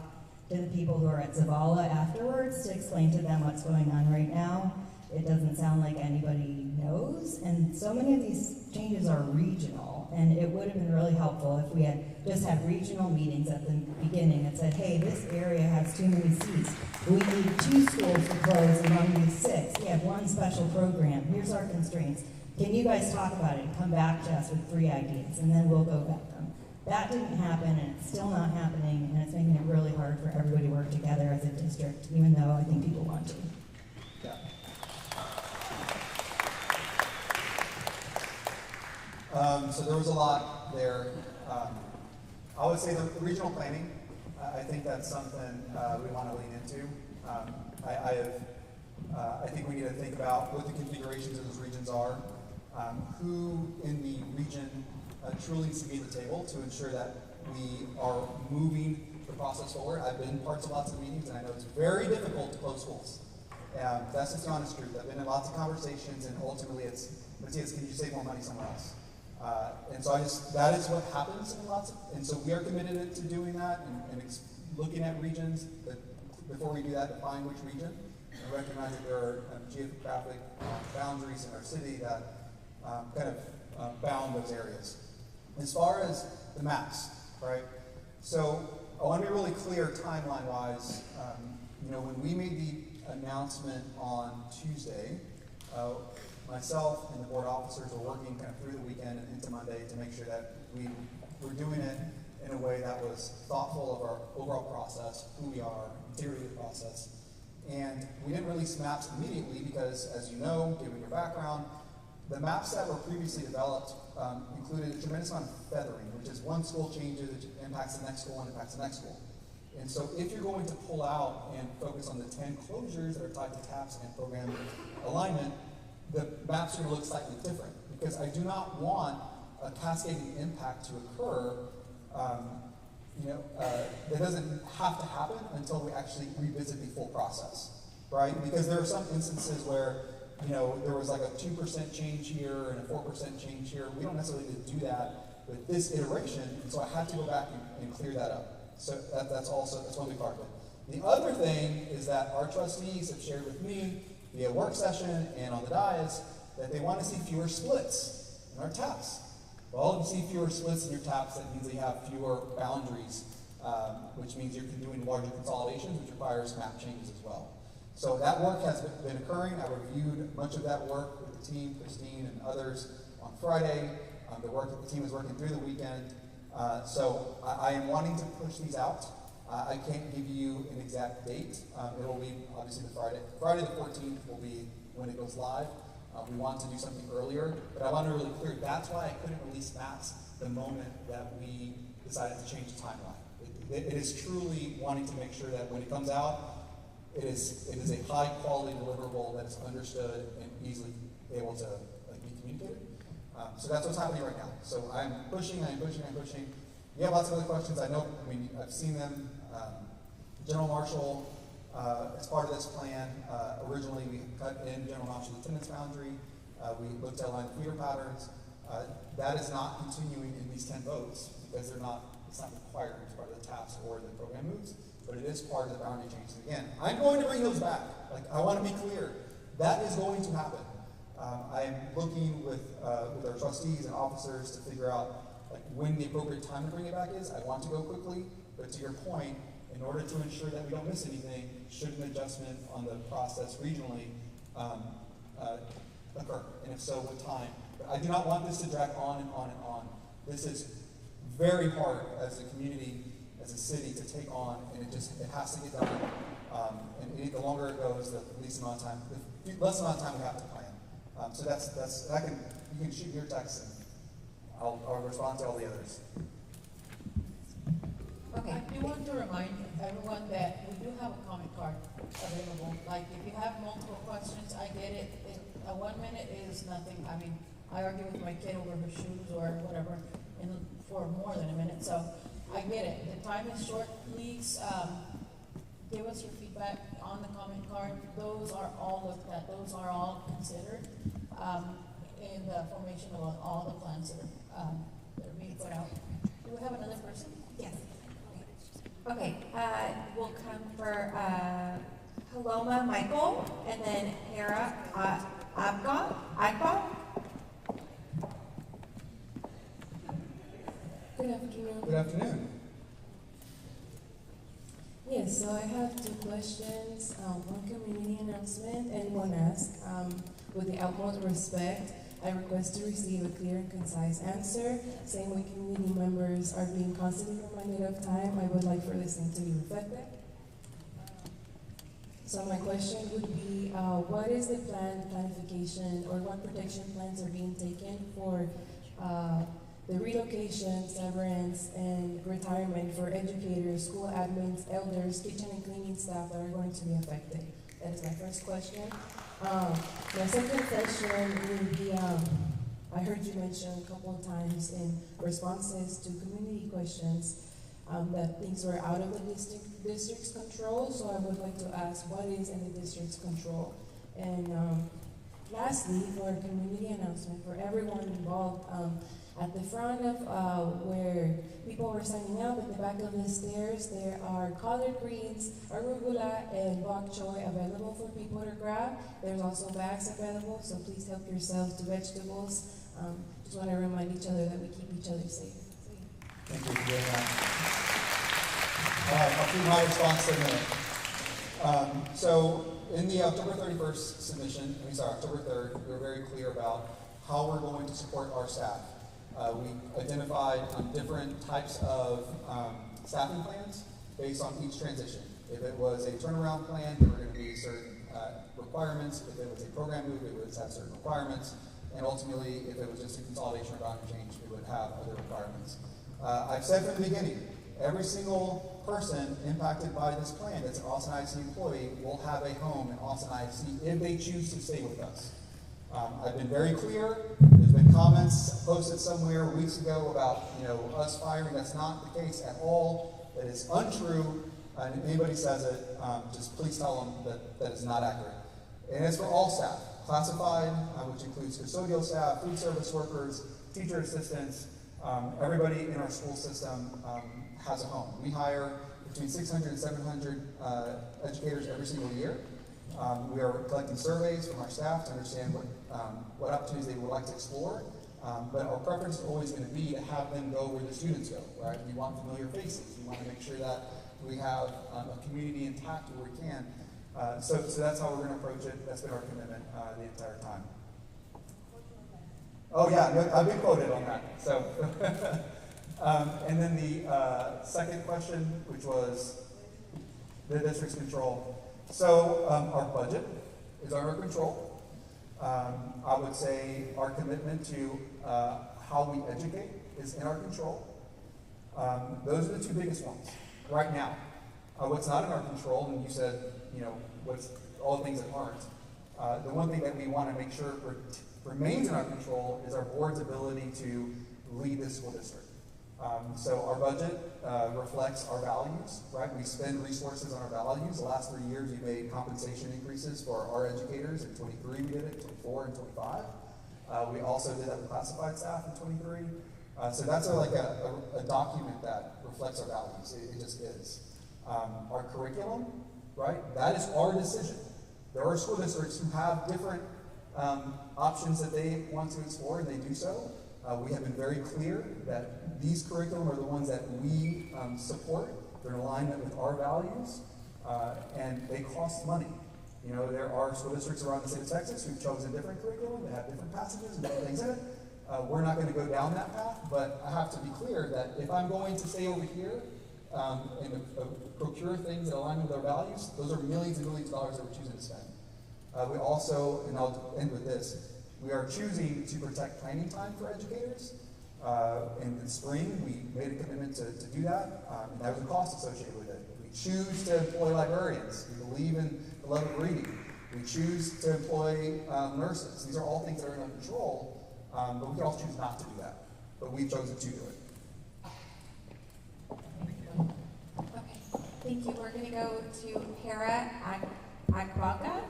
to the people who are at Zavala afterwards to explain to them what's going on right now. It doesn't sound like anybody knows, and so many of these changes are regional. small. And it would have been really helpful if we had just had regional meetings at the beginning that said, hey, this area has too many seats. We need 2 schools to close among these 6. We have 1 special program. Here's our constraints. Can you guys talk about it and come back to us with 3 ideas, and then we'll go back them. That didn't happen, and it's still not happening, and it's making it really hard for everybody to work together as a district, even though I think people want to. Yeah. So there was a lot there. I would say the regional planning, I think that's something we want to lean into. I think we need to think about what the configurations of those regions are, who in the region truly needs to be at the table to ensure that we are moving the process forward. I've been parts of lots of meetings, and I know it's very difficult to close schools. That's just the honest truth. I've been in lots of conversations, and ultimately it's can you save more money somewhere else? And so that is what happens in lots of, and so we are committed to doing that and looking at regions, but before we do that, define which region, and recognize that there are geographic boundaries in our city that kind of bound those areas. As far as the maps, right? So I want to be really clear timeline-wise. When we made the announcement on Tuesday, myself and the board officers were working kind of through the weekend and into Monday to make sure that we were doing it in a way that was thoughtful of our overall process, who we are, integrity of the process. And we didn't release maps immediately because, as you know, given your background, the maps that were previously developed included a tremendous amount of feathering, which is one school changes, it impacts the next school and impacts the next school. And so if you're going to pull out and focus on the 10 closures that are tied to TAPS and program alignment, the maps are going to look slightly different, because I do not want a cascading impact to occur that doesn't have to happen until we actually revisit the full process, right? Because there are some instances where, there was like a 2% change here and a 4% change here. We don't necessarily need to do that with this iteration, and so I had to go back and clear that up. So that's one big part of it. The other thing is that our trustees have shared with me via work session and on the dais that they want to see fewer splits in our TAPs. Well, if you see fewer splits in your TAPs, that means they have fewer boundaries, which means you're doing larger consolidations, which requires map changes as well. So that work has been occurring. I reviewed much of that work with the team, Christine and others, on Friday. The team is working through the weekend. So I am wanting to push these out. I can't give you an exact date. It will be obviously the Friday the 14th will be when it goes live. We want to do something earlier, but I want to really clear, that's why I couldn't release maps the moment that we decided to change the timeline. It is truly wanting to make sure that when it comes out, it is a high quality deliverable that is understood and easily able to be communicated. So that's what's happening right now. So I'm pushing. You have lots of other questions. I've seen them. General Marshall, as part of this plan, originally we cut in General Marshall's attendance boundary. We looked at line feeder patterns. That is not continuing in these 10 votes because it's not required as part of the TAPS or the program moves, but it is part of the boundary changes. Again, I'm going to bring those back. I want to be clear. That is going to happen. I am looking with our trustees and officers to figure out when the appropriate time to bring it back is. I want to go quickly, but to your point, in order to ensure that we don't miss anything, should an adjustment on the process regionally occur? And if so, what time? But I do not want this to drag on and on and on. This is very hard as a community, as a city to take on, and it has to get done. And the longer it goes, the less amount of time we have to plan. So you can shoot your text and I'll respond to all the others. Okay. I do want to remind everyone that we do have a comment card available. Like, if you have multiple questions, I get it. A 1 minute is nothing. I argue with my kid over her shoes or whatever for more than a minute, so I get it. The time is short. Please give us your feedback on the comment card. Those are all looked at. Those are all considered in the formation of all the plans that are being put out. Do we have another person? Yes. Okay, we'll come for Paloma Michael, and then Hera Agba. good afternoon. Good afternoon. Yes, so I have two questions, one community announcement and one ask. With the utmost respect, I request to receive a clear and concise answer. Same way community members are being constantly reminded of time, I would like for listening to be reflected. So my question would be, what is the planification, or what protection plans are being taken for the relocation, severance, and retirement for educators, school admins, elders, kitchen and cleaning staff that are going to be affected? That is my first question. My second question would be, I heard you mention a couple of times in responses to community questions that things were out of the district's control, so I would like to ask what is in the district's control? And lastly, for a community announcement for everyone involved, at the front of where people were signing up, at the back of the stairs, there are collard greens, arugula, and bok choy available for people to grab. There's also bags available, so please help yourselves to vegetables. Just want to remind each other that we keep each other safe. Thank you for doing that. I'll keep my response in a minute. So in the October 31st submission, October 3rd, we were very clear about how we're going to support our staff. We identified different types of staffing plans based on each transition. If it was a turnaround plan, there were going to be certain requirements. If it was a program move, it would have certain requirements. And ultimately, if it was just a consolidation or boundary change, it would have other requirements. I've said from the beginning, every single person impacted by this plan that's an Austin ISD employee will have a home in Austin ISD if they choose to stay with us. I've been very clear. There's been comments posted somewhere weeks ago about us firing. That's not the case at all. That is untrue. And if anybody says it, just please tell them that that is not accurate. And it's for all staff, classified, which includes custodial staff, food service workers, teacher assistants. Everybody in our school system has a home. We hire between 600 and 700 educators every single year. We are collecting surveys from our staff to understand what opportunities they would like to explore. But our preference is always going to be to have them go where the students go, right? We want familiar faces. We want to make sure that we have a community intact where we can. So that's how we're going to approach it. That's been our commitment the entire time. Oh yeah, I've been quoted on that. So, and then the second question, which was the district's control. So our budget is under our control. I would say our commitment to how we educate is in our control. Those are the two biggest ones right now. What's not in our control, and you said, what's all the things that aren't. The one thing that we want to make sure remains in our control is our board's ability to lead this school district. So our budget reflects our values, right? We spend resources on our values. The last 3 years, we made compensation increases for our educators. In 23, we did it. 24 and 25. We also did that with classified staff in 23. So that's a document that reflects our values. It just is. Our curriculum, right? That is our decision. There are school districts who have different options that they want to explore, and they do so. We have been very clear that these curriculum are the ones that we support. They're in alignment with our values, and they cost money. There are school districts around the state of Texas who've chosen different curriculum. They have different passages and different things in it. We're not going to go down that path, but I have to be clear that if I'm going to stay over here and procure things that align with our values, those are millions and millions of dollars that we're choosing to spend. We also, and I'll end with this, we are choosing to protect planning time for educators. In the spring, we made a commitment to do that, and there was a cost associated with it. We choose to employ librarians. We believe in the love of reading. We choose to employ nurses. These are all things that are in our control, but we can also choose not to do that. But we've chosen to do it. Okay, thank you. We're going to go to Hera Agbaga.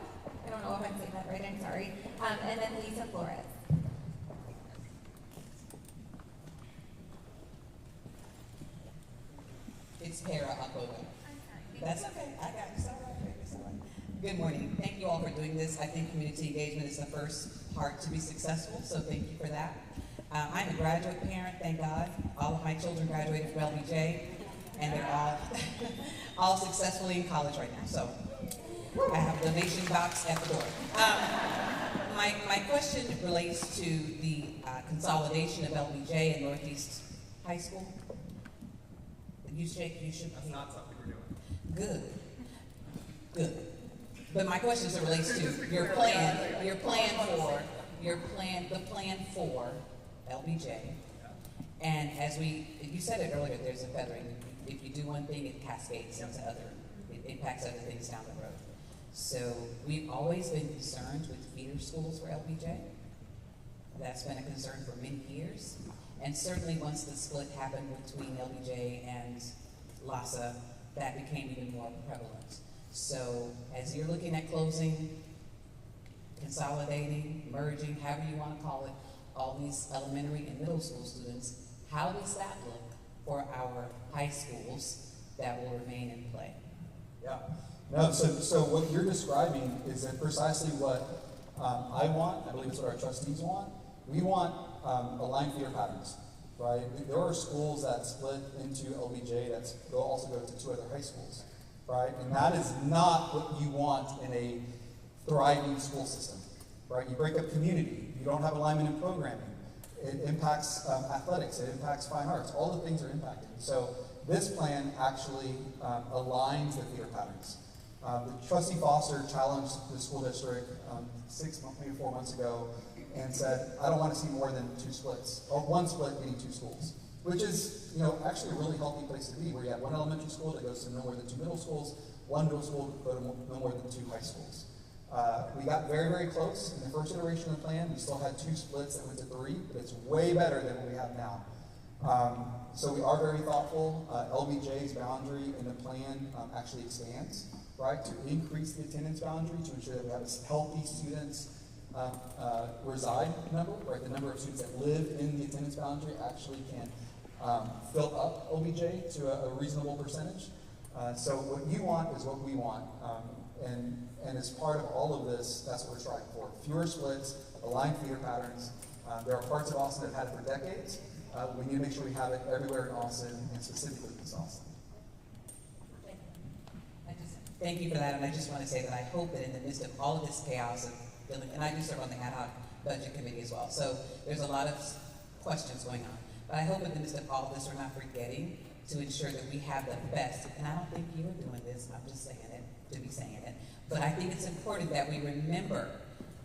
I don't know if I'm saying that right, I'm sorry. And then Lisa Flores. It's Hera Agbaga. That's okay. I got you. It's all right. It's all right. Good morning. Thank you all for doing this. I think community engagement is the first part to be successful, so thank you for that. I'm a graduate parent, thank God. All of my children graduated from LBJ, and they're all successfully in college right now. So I have a donation box at the door. My question relates to the consolidation of LBJ and Northeast High School. You should. That's not something we're doing. Good. But my question relates to the plan for LBJ. And as you said it earlier, there's a feathering. If you do one thing, it cascades into it impacts other things down the road. So we've always been concerned with feeder schools for LBJ. That's been a concern for many years. And certainly once the split happened between LBJ and LASA, that became even more prevalent. So as you're looking at closing, consolidating, merging, however you want to call it, all these elementary and middle school students, how does that look for our high schools that will remain in play? Yeah. No, so what you're describing is precisely what I want. I believe it's what our trustees want. We want aligned feeder patterns, right? There are schools that split into LBJ that also go to two other high schools, right? And that is not what you want in a thriving school system, right? You break up community. You don't have alignment in programming. It impacts athletics. It impacts fine arts. All the things are impacted. So this plan actually aligns the feeder patterns. The trustee Foster challenged the school district 6 months, maybe 4 months ago, and said, I don't want to see more than 2 splits, or 1 split getting 2 schools, which is, actually a really healthy place to be, where you have 1 elementary school that goes to no more than 2 middle schools, 1 middle school that go to no more than 2 high schools. We got very, very close in the first iteration of the plan. We still had 2 splits that went to 3, but it's way better than what we have now. So we are very thoughtful. LBJ's boundary in the plan actually expands, right, to increase the attendance boundary to ensure that we have a healthy students reside number, right? The number of students that live in the attendance boundary actually can fill up LBJ to a reasonable percentage. So what you want is what we want. And as part of all of this, that's what we're striving for. Fewer splits, aligned feeder patterns. There are parts of Austin that have had it for decades. We need to make sure we have it everywhere in Austin, and specifically in East Austin. Thank you for that, and I just want to say that I hope that in the midst of all of this chaos of building, and I do serve on the ad hoc budget committee as well, so there's a lot of questions going on. But I hope in the midst of all of this, we're not forgetting to ensure that we have the best, and I don't think you are doing this, I'm just saying it to be saying it, but I think it's important that we remember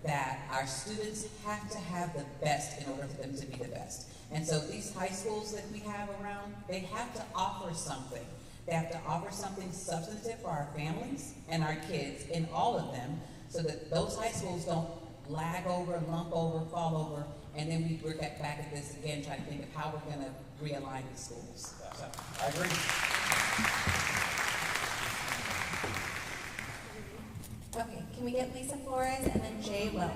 that our students have to have the best in order for them to be the best. And so these high schools that we have around, they have to offer something. They have to offer something substantive for our families and our kids in all of them, so that those high schools don't lag over, lump over, fall over, and then we work back at this again, trying to think of how we're going to realign the schools. So, I agree. Okay, can we get Lisa Flores and then Jay Will?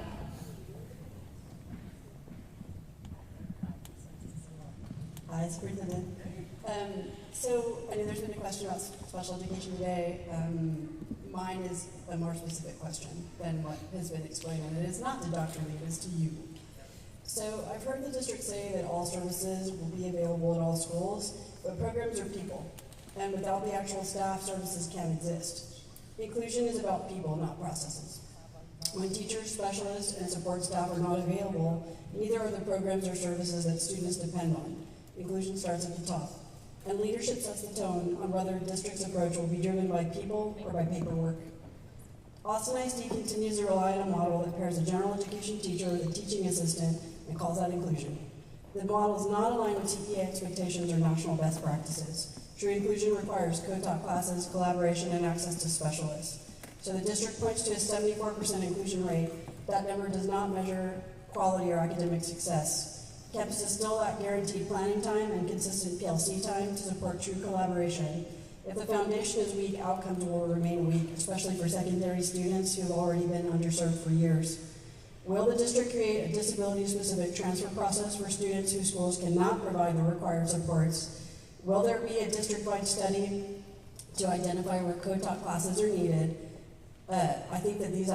Hi, Superintendent. So I know there's been a question about special education today. Mine is a more specific question than what has been explained, and it is not to Dr. Lee, it is to you. So I've heard the district say that all services will be available at all schools, but programs are people, and without the actual staff, services can't exist. Inclusion is about people, not processes. When teachers, specialists, and support staff are not available, neither are the programs or services that students depend on. Inclusion starts at the top. And leadership sets the tone on whether a district's approach will be driven by people or by paperwork. Austin ISD continues to rely on a model that pairs a general education teacher with a teaching assistant and calls that inclusion. The model is not aligned with CPA expectations or national best practices. True inclusion requires co-taught classes, collaboration, and access to specialists. So the district points to a 74% inclusion rate. That number does not measure quality or academic success. Campuses still lack guaranteed planning time and consistent PLC time to support true collaboration. If the foundation is weak, outcomes will remain weak, especially for secondary students who have already been underserved for years. Will the district create a disability-specific transfer process for students whose schools cannot provide the required supports? Will there be a district-wide study to identify where co-taught classes are needed? I think that these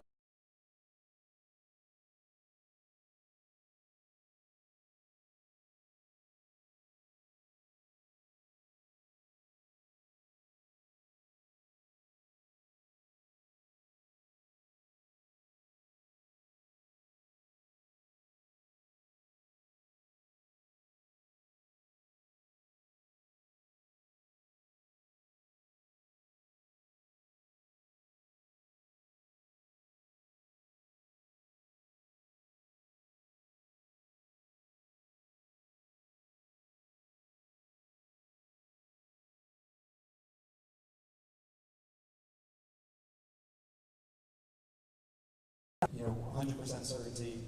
100% certainty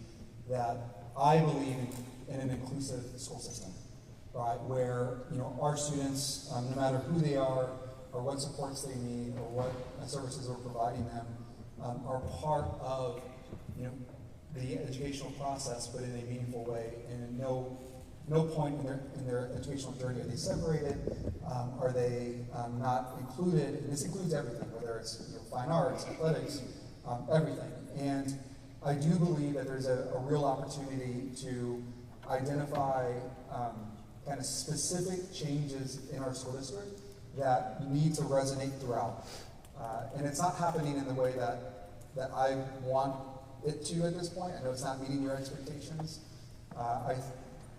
that I believe in an inclusive school system, right? Where our students, no matter who they are, or what supports they need, or what services we're providing them, are part of the educational process, but in a meaningful way. And in no point in their educational journey are they separated, are they not included, and this includes everything, whether it's fine arts, athletics, everything. And I do believe that there's a real opportunity to identify kind of specific changes in our school district that need to resonate throughout. And it's not happening in the way that I want it to at this point. I know it's not meeting your expectations. I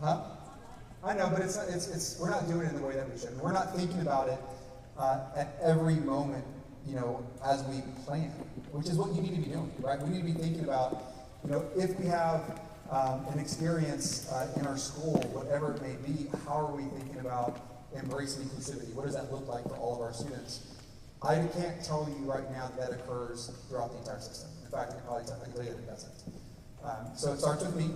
know, but it's we're not doing it in the way that we should. We're not thinking about it at every moment, as we plan, which is what you need to be doing, right? We need to be thinking about, if we have an experience in our school, whatever it may be, how are we thinking about embracing inclusivity? What does that look like for all of our students? I can't tell you right now that occurs throughout the entire system. In fact, I can tell you that it doesn't. So it starts with me,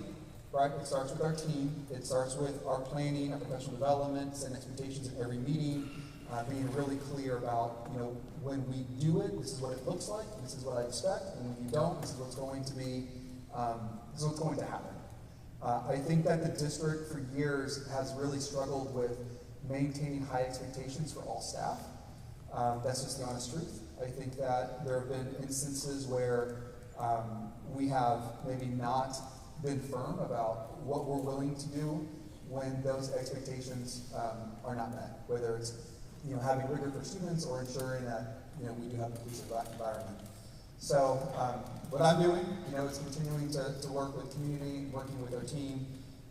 right? It starts with our team. It starts with our planning, our professional developments, and expectations in every meeting, being really clear about, when we do it, this is what it looks like, this is what I expect, and when you don't, this is what's going to be, this is what's going to happen. I think that the district for years has really struggled with maintaining high expectations for all staff. That's just the honest truth. I think that there have been instances where we have maybe not been firm about what we're willing to do when those expectations are not met, whether it's having rigor for students or ensuring that we do have an inclusive environment. So what I'm doing, is continuing to work with community, working with our team.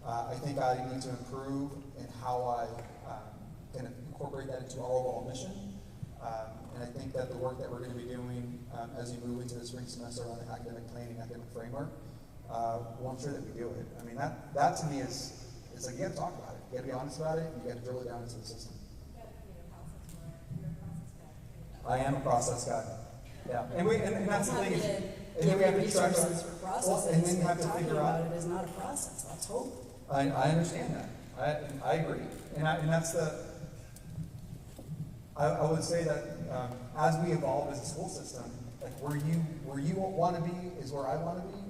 I think I need to improve in how I can incorporate that into our overall mission. And I think that the work that we're going to be doing as we move into the spring semester on the academic planning, academic framework, will ensure that we do it. I mean, that to me is, it's like you got to talk about it. You got to be honest about it, and you got to drill it down into the system. I am a process guy. Yeah, and that's the thing is, and then we have to try to, and then you have to figure out. It is not a process. That's hope. I understand that. I agree, and that's the. I would say that as we evolve as a school system, like where you want to be is where I want to be,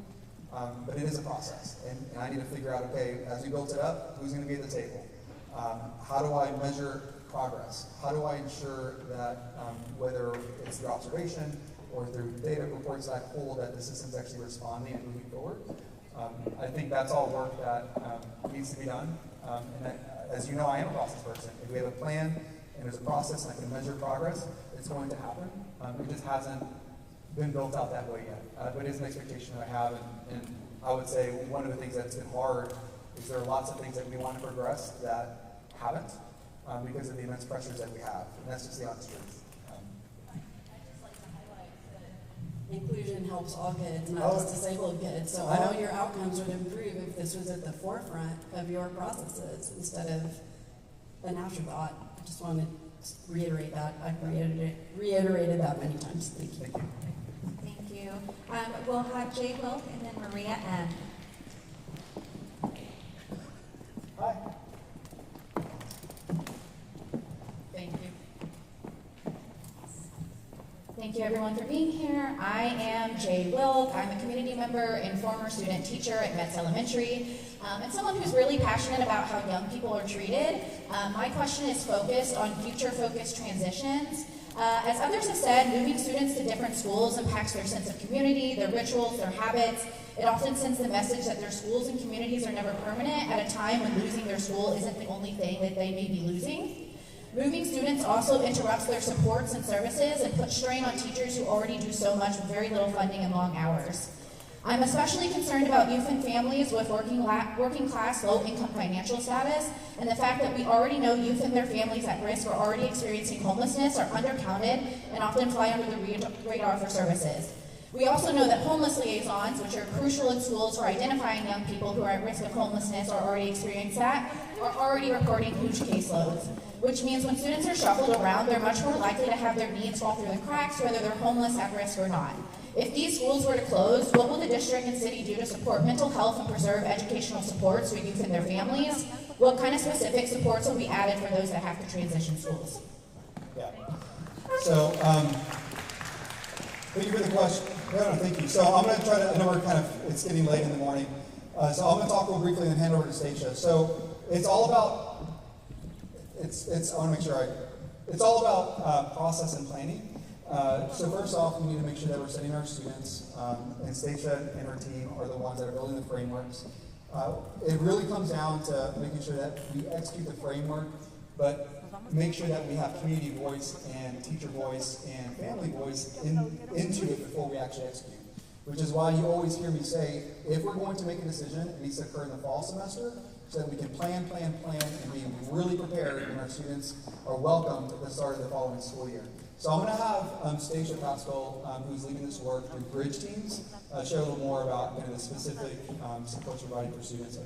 but it is a process, and I need to figure out, okay, as we built it up, who's going to be at the table? How do I measure progress? How do I ensure that whether it's through observation or through data reports that I pull, that the system's actually responding and moving forward? I think that's all work that needs to be done. And as you know, I am a process person. If we have a plan and there's a process and I can measure progress, it's going to happen. It just hasn't been built out that way yet. But it is an expectation that I have, and I would say one of the things that's been hard is there are lots of things that we want to progress that haven't because of the immense pressures that we have, and that's just the honest truth. Inclusion helps all kids, not just disabled kids. So all your outcomes would improve if this was at the forefront of your processes instead of an afterthought. I just want to reiterate that. I've reiterated that many times. Thank you. Thank you. We'll have Jay Wilk and then Maria M. Hi. Thank you. Thank you everyone for being here. I am Jay Wilk. I'm a community member and former student teacher at Metz Elementary, and someone who's really passionate about how young people are treated. My question is focused on future-focused transitions. As others have said, moving students to different schools impacts their sense of community, their rituals, their habits. It often sends the message that their schools and communities are never permanent at a time when losing their school isn't the only thing that they may be losing. Moving students also interrupts their supports and services and puts strain on teachers who already do so much with very little funding and long hours. I'm especially concerned about youth and families with working class, low-income financial status, and the fact that we already know youth and their families at risk are already experiencing homelessness, are undercounted, and often fly under the radar for services. We also know that homeless liaisons, which are crucial in schools for identifying young people who are at risk of homelessness or already experience that, are already reporting huge caseloads, which means when students are shuffled around, they're much more likely to have their needs fall through the cracks, whether they're homeless, at risk, or not. If these schools were to close, what will the district and city do to support mental health and preserve educational supports for youth and their families? What kind of specific supports will be added for those that have to transition schools? Yeah. So, thank you for the question. No, thank you. So I'm going to try to, I know it's getting late in the morning. So I'm going to talk real briefly and then hand over to Stacia. So it's all about, I want to make sure it's all about process and planning. So first off, we need to make sure that we're setting our students, and Stacia and her team are the ones that are building the frameworks. It really comes down to making sure that we execute the framework, but make sure that we have community voice and teacher voice and family voice into it before we actually execute. Which is why you always hear me say, if we're going to make a decision, it needs to occur in the fall semester so that we can plan, and be really prepared when our students are welcomed at the start of the following school year. So I'm going to have Stacia Pascal, who's leading this work through Bridge Teams, share a little more about the specific supports provided for students.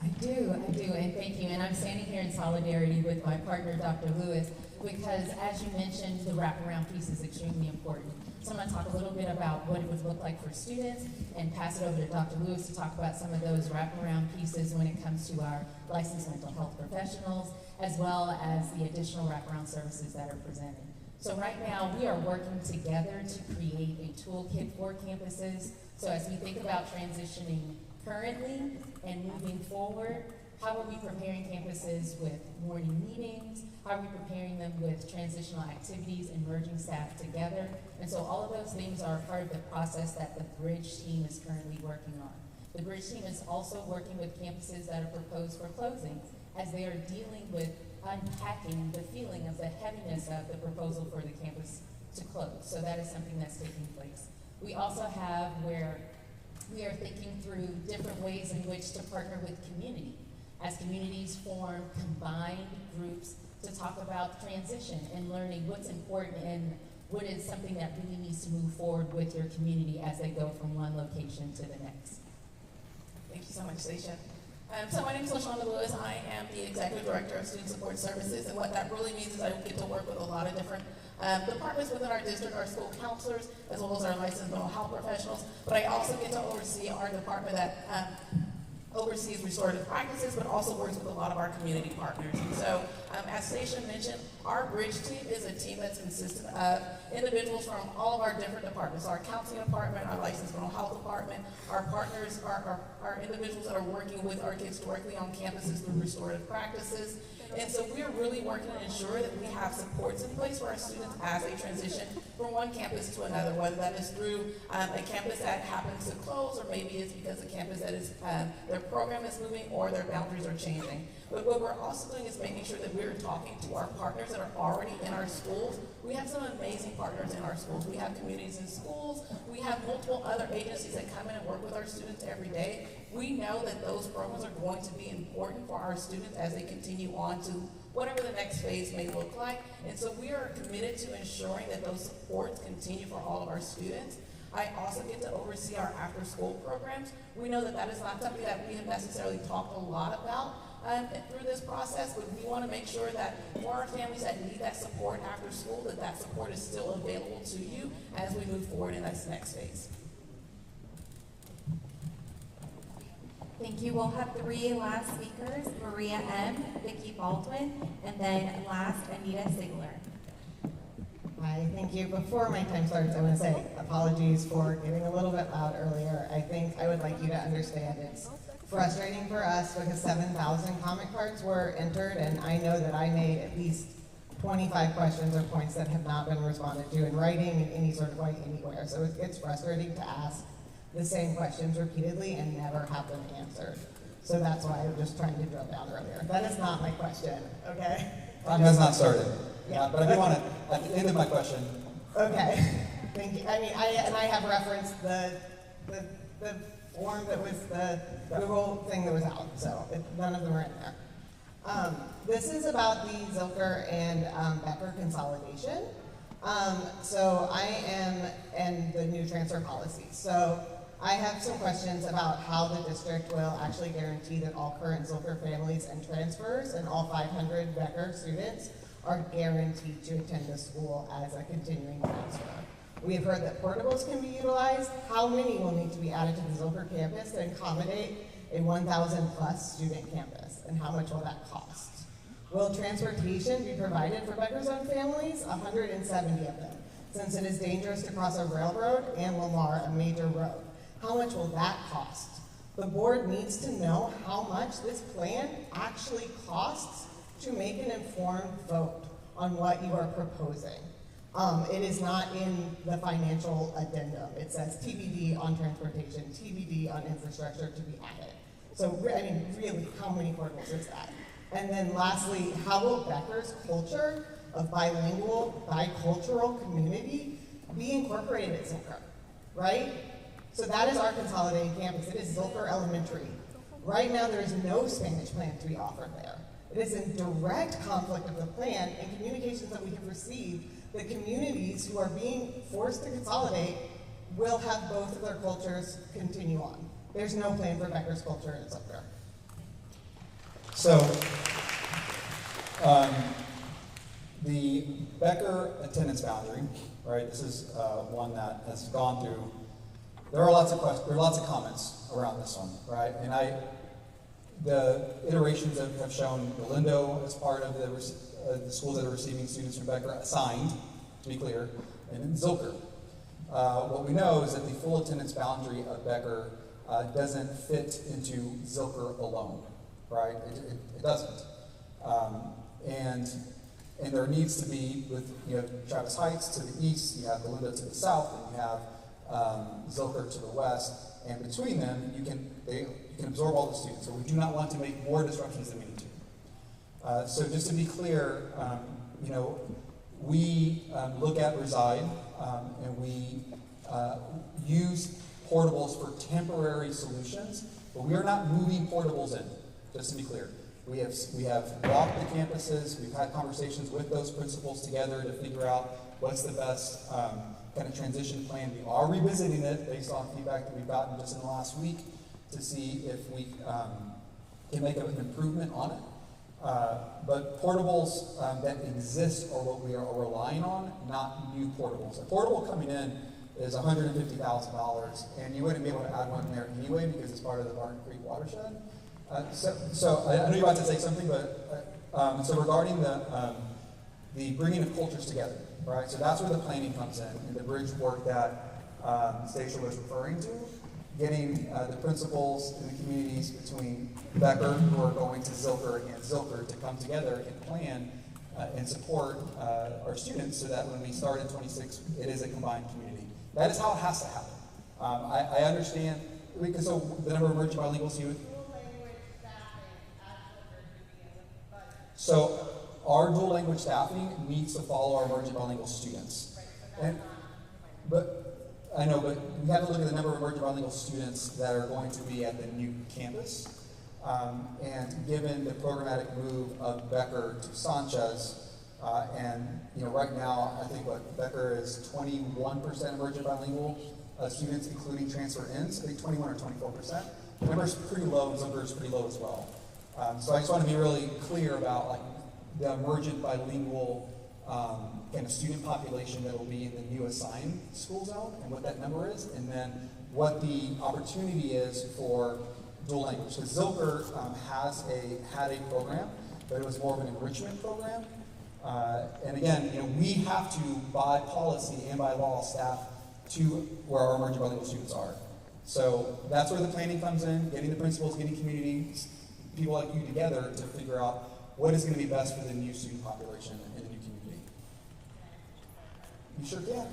I do, and thank you. And I'm standing here in solidarity with my partner, Dr. Lewis, because as you mentioned, the wraparound piece is extremely important. So I'm going to talk a little bit about what it would look like for students and pass it over to Dr. Lewis to talk about some of those wraparound pieces when it comes to our licensed mental health professionals, as well as the additional wraparound services that are presented. So right now, we are working together to create a toolkit for campuses. So as we think about transitioning currently and moving forward, how are we preparing campuses with morning meetings? How are we preparing them with transitional activities and merging staff together? And so all of those things are part of the process that the Bridge team is currently working on. The Bridge team is also working with campuses that are proposed for closing as they are dealing with unpacking the feeling of the heaviness of the proposal for the campus to close. So that is something that's taking place. We also have where we are thinking through different ways in which to partner with community. As communities form combined groups to talk about transition and learning what's important and what is something that really needs to move forward with your community as they go from one location to the next. Thank you so much, Stacia. So my name is LaShonda Lewis. I am the Executive Director of Student Support Services, and what that really means is I get to work with a lot of different departments within our district, our school counselors, as well as our licensed mental health professionals, but I also get to oversee our department that oversees restorative practices, but also works with a lot of our community partners. And so, as Stacia mentioned, our Bridge team is a team that's consistent of individuals from all of our different departments. Our counseling department, our licensed mental health department, our partners, our individuals that are working with our kids directly on campuses through restorative practices. And so we're really working to ensure that we have supports in place for our students as they transition from one campus to another, whether that is through a campus that happens to close, or maybe it's because the campus that is, their program is moving or their boundaries are changing. But what we're also doing is making sure that we're talking to our partners that are already in our schools. We have some amazing partners in our schools. We have communities in schools. We have multiple other agencies that come in and work with our students every day. We know that those programs are going to be important for our students as they continue on to whatever the next phase may look like. And so we are committed to ensuring that those supports continue for all of our students. I also get to oversee our after-school programs. We know that that is not something that we have necessarily talked a lot about through this process, but we want to make sure that for our families that need that support after school, that that support is still available to you as we move forward in this next phase. Thank you. We'll have three last speakers, Maria M., Vicki Baldwin, and then last, Anita Sigler. Hi, thank you. Before my time starts, I want to say apologies for getting a little bit loud earlier. I think I would like you to understand it's frustrating for us because 7,000 comment cards were entered, and I know that I made at least 25 questions or points that have not been responded to in writing in any sort of way anywhere. So it's frustrating to ask the same questions repeatedly and never have them answered. So that's why I'm just trying to drill down earlier. That is not my question, okay? Time has not started. Yeah, but I do want to, at the end of my question. Okay, thank you. I mean, I have referenced the form that was the Google thing that was out, so none of them are in there. This is about the Zilker and Becker consolidation. So I am in the new transfer policy. So I have some questions about how the district will actually guarantee that all current Zilker families and transfers and all 500 Becker students are guaranteed to attend the school as a continuing transfer. We have heard that portables can be utilized. How many will need to be added to the Zilker campus to accommodate a 1,000 plus student campus? And how much will that cost? Will transportation be provided for Becker's own families? 170 of them, since it is dangerous to cross a railroad and Lamar, a major road. How much will that cost? The board needs to know how much this plan actually costs to make an informed vote on what you are proposing. It is not in the financial addendum. It says TBD on transportation, TBD on infrastructure to be added. So, I mean, really, how many portables is that? And then lastly, how will Becker's culture of bilingual, bicultural community be incorporated at Zilker, right? So that is our consolidated campus. It is Zilker Elementary. Right now, there is no Spanish plan to be offered there. It is in direct conflict of the plan and communications that we have received. The communities who are being forced to consolidate will have both of their cultures continue on. There's no plan for Becker's culture in Zilker. So, the Becker attendance boundary, right? This is one that has gone through. There are lots of questions. There are lots of comments around this one, right? And the iterations have shown Galindo as part of the schools that are receiving students from Becker assigned, to be clear, and in Zilker. What we know is that the full attendance boundary of Becker doesn't fit into Zilker alone, right? It doesn't. And there needs to be, with Travis Heights to the east, you have Galindo to the south, and you have Zilker to the west, and between them, you can absorb all the students. So we do not want to make more disruptions than we need to. So just to be clear, we look at Reside, and we use portables for temporary solutions, but we are not moving portables in, just to be clear. We have walked the campuses, we've had conversations with those principals together to figure out what's the best kind of transition plan. We are revisiting it based on feedback that we've gotten just in the last week to see if we can make an improvement on it. But portables that exist are what we are relying on, not new portables. A portable coming in is $150,000, and you wouldn't be able to add one there anyway because it's part of the Barton Creek watershed. So I know you're about to say something, but so regarding the bringing of cultures together, right? So that's where the planning comes in, and the bridge work that Stacia was referring to, getting the principals and the communities between Becker, who are going to Zilker, and Zilker to come together and plan and support our students so that when we start in 26, it is a combined community. That is how it has to happen. I understand, so the number of emerging bilinguals youth. So our dual language staffing needs to follow our emerging bilingual students. But I know, but we have to look at the number of emerging bilingual students that are going to be at the new campus. And given the programmatic move of Becker to Sanchez, and right now I think Becker is 21% emerging bilingual students, including transfer ins. I think 21 or 24%. The number's pretty low, and Zilker is pretty low as well. So I just want to be really clear about the emergent bilingual kind of student population that will be in the new assigned school zone and what that number is, and then what the opportunity is for dual language. Because Zilker had a program, but it was more of an enrichment program. And again, we have to, by policy and by law, staff to where our emerging bilingual students are. So that's where the planning comes in, getting the principals, getting communities, people like you together to figure out what is going to be best for the new student population in the new community. You sure can.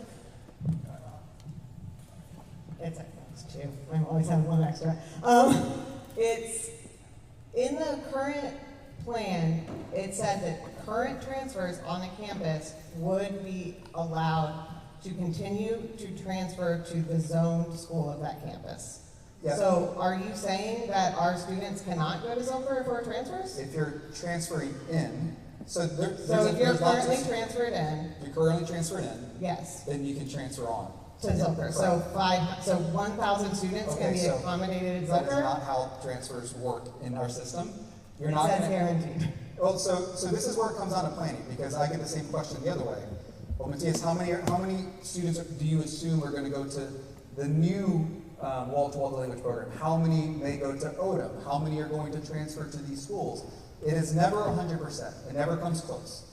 It's two. I always have one extra. It's in the current plan, it said that current transfers on a campus would be allowed to continue to transfer to the zoned school of that campus. Yeah. So are you saying that our students cannot go to Zilker for transfers? If you're transferring in, So, So if you're currently transferred in, you're currently transferred in, yes, then you can transfer on. to Zilker. So 1,000 students can be so accommodated at that is Zilker? not how transfers work in our system. You're It not says gonna, guaranteed. well, so this is where it comes down to planning, because I get the same question the other way. Well, Matthias, how many students do you assume are going to go to the new wall-to-wall language program? How many may go to ODM? How many are going to transfer to these schools? It is never 100%. It never comes close.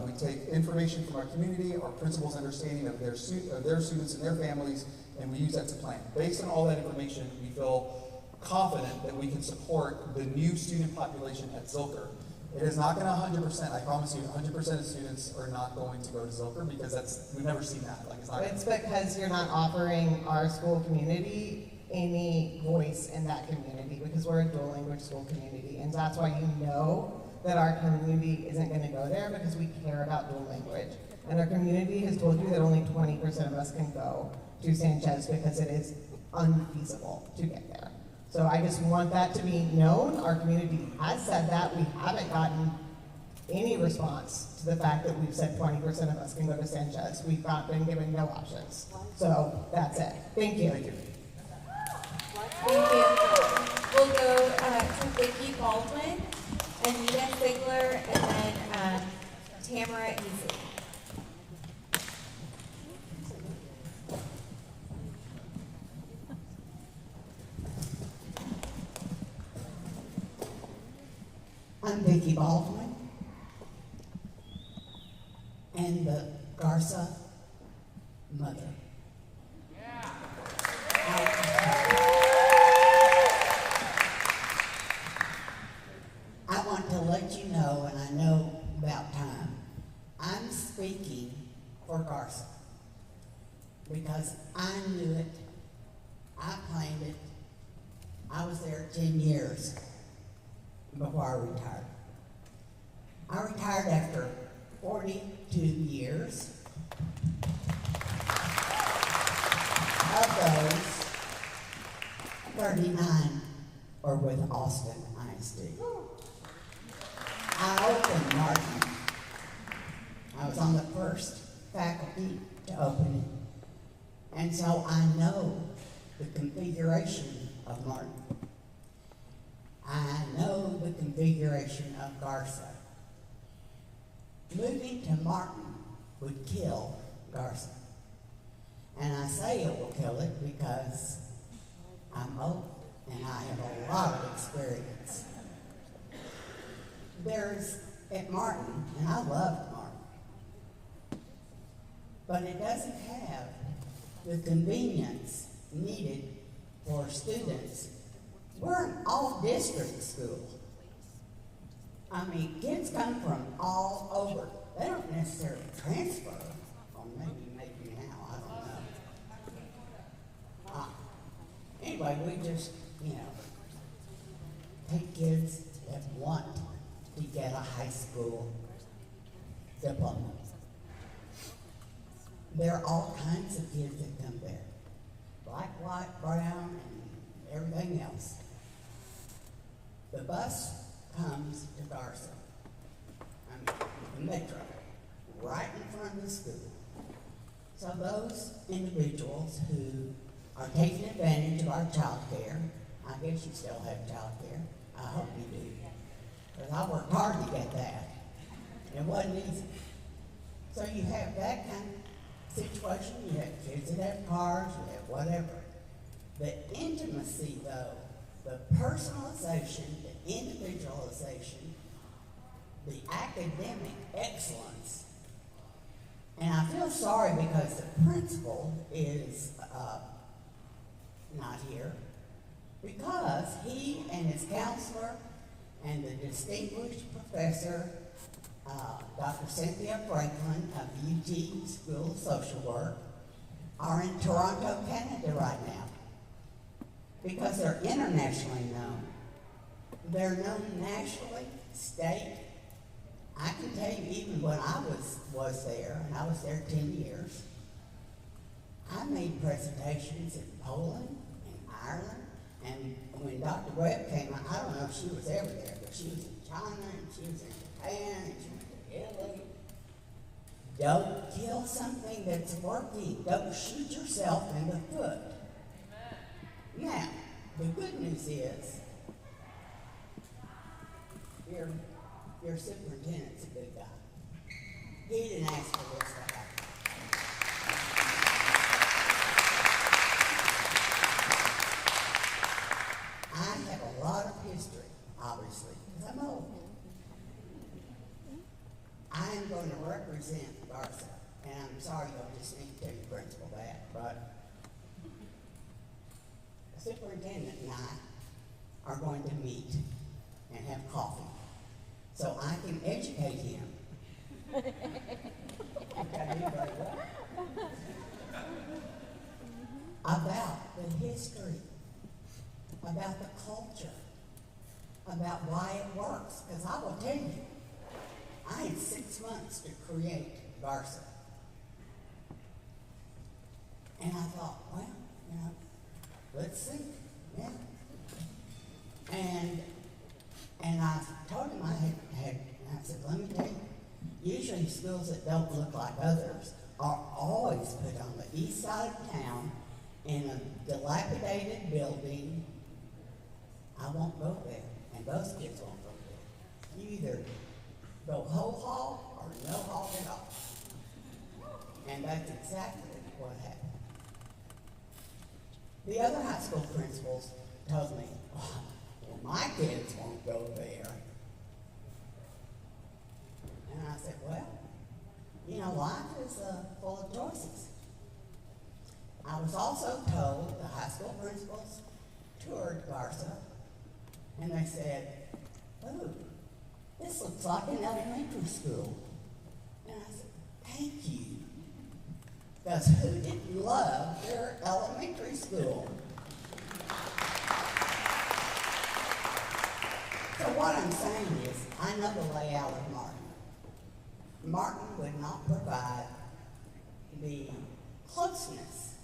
We take information from our community, our principals' understanding of their students and their families, and we use that to plan. Based on all that information, we feel confident that we can support the new student population at Zilker. It is not going to 100%. I promise you, 100% of students are not going to go to Zilker because we've never seen that. Like, it's not. It's because you're not offering our school community any voice in that community, because we're a dual language school community, and that's why you know that our community isn't going to go there, because we care about dual language. And our community has told you that only 20% of us can go to Sanchez because it is unfeasible to get there. So I just want that to be known. Our community has said that. We haven't gotten any response to the fact that we've said 20% of us can go to Sanchez. We've not been given no options. So that's it. Thank you. Thank you. Thank you. We'll go to Vicki Baldwin, Anita Sigler, and then Tamara Easley. I'm Vicki Baldwin, and the Garza mother. I want to let you know, and I know about time, I'm speaking for Garza because I knew it, I planned it, I was there 10 years before I retired. I retired after 42 years. Of those, 39 are with Austin ISD. I opened Martin. I was on the first faculty to open it. And so I know the configuration of Martin. I know the configuration of Garza. Moving to Martin would kill Garza. And I say it will kill it because I'm old and I have a lot of experience. There's, at Martin, and I loved Martin, but it doesn't have the convenience needed for students. We're an all-district school. I mean, kids come from all over. They don't necessarily transfer, or maybe now, I don't know. Anyway, we just, take kids that want to get a high school diploma. There are all kinds of kids that come there. Black, white, brown, and everything else. The bus comes to Garza, the metro, right in front of the school. So those individuals who are taking advantage of our child care, I guess you still have child care, I hope you do, because I worked hard to get that. It wasn't easy. So you have that kind of situation, you have kids that have cars, you have whatever. The intimacy though, the personalization, the individualization, the academic excellence. And I feel sorry because the principal is not here, because he and his counselor and the distinguished professor, Dr. Cynthia Franklin of UT School of Social Work, are in Toronto, Canada right now, because they're internationally known. They're known nationally, state. I can tell you, even when I was there, and I was there 10 years, I made presentations in Poland, in Ireland, and when Dr. Webb came, I don't know if she was ever there, but she was in China, and she was in And really, don't kill something that's working. Don't shoot yourself in the foot. Now, the good news is, your superintendent's a good guy. He didn't ask for this to happen. I have a lot of history, obviously, because I'm old. I am going to represent Garza, and I'm sorry y'all just need to tell your principal that, but the superintendent and I are going to meet and have coffee so I can educate him. About the history, about the culture, about why it works. Because I will tell you, I had 6 months to create Garza. And I thought, well, you know, let's see. Yeah. And I told him I said, let me tell you, usually schools that don't look like others are always put on the east side of town in a dilapidated building. I won't go there, and those kids won't go there. You either go whole hog or no hog at all. And that's exactly what happened. The other high school principals told me, well, my kids won't go there. And I said, well, you know, life is full of choices. I was also told the high school principals toured Garza, and they said, oh, this looks like an elementary school. And I said, thank you. Because who didn't love their elementary school? So what I'm saying is, I know the layout of Martin. Martin would not provide the closeness,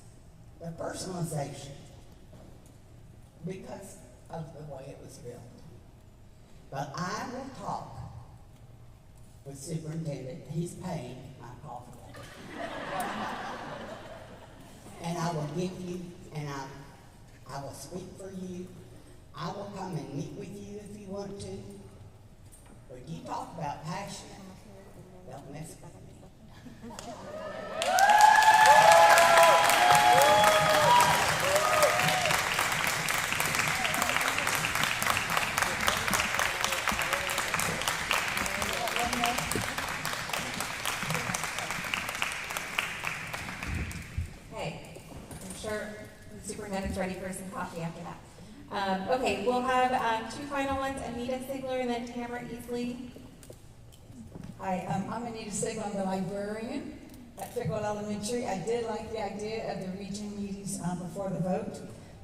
the personalization, because of the way it was built. But I will talk with superintendent. He's paying my coffee. And I will give you, and I will speak for you. I will come and meet with you if you want to. But you talk about passion, don't mess with me. Hey, I'm sure the superintendent's ready for some coffee after that. Okay, we'll have two final ones, Anita Sigler and then Tamara Easley. Hi, I'm Anita Sigler, I'm the librarian at Pickle Elementary. I did like the idea of the region meetings before the vote.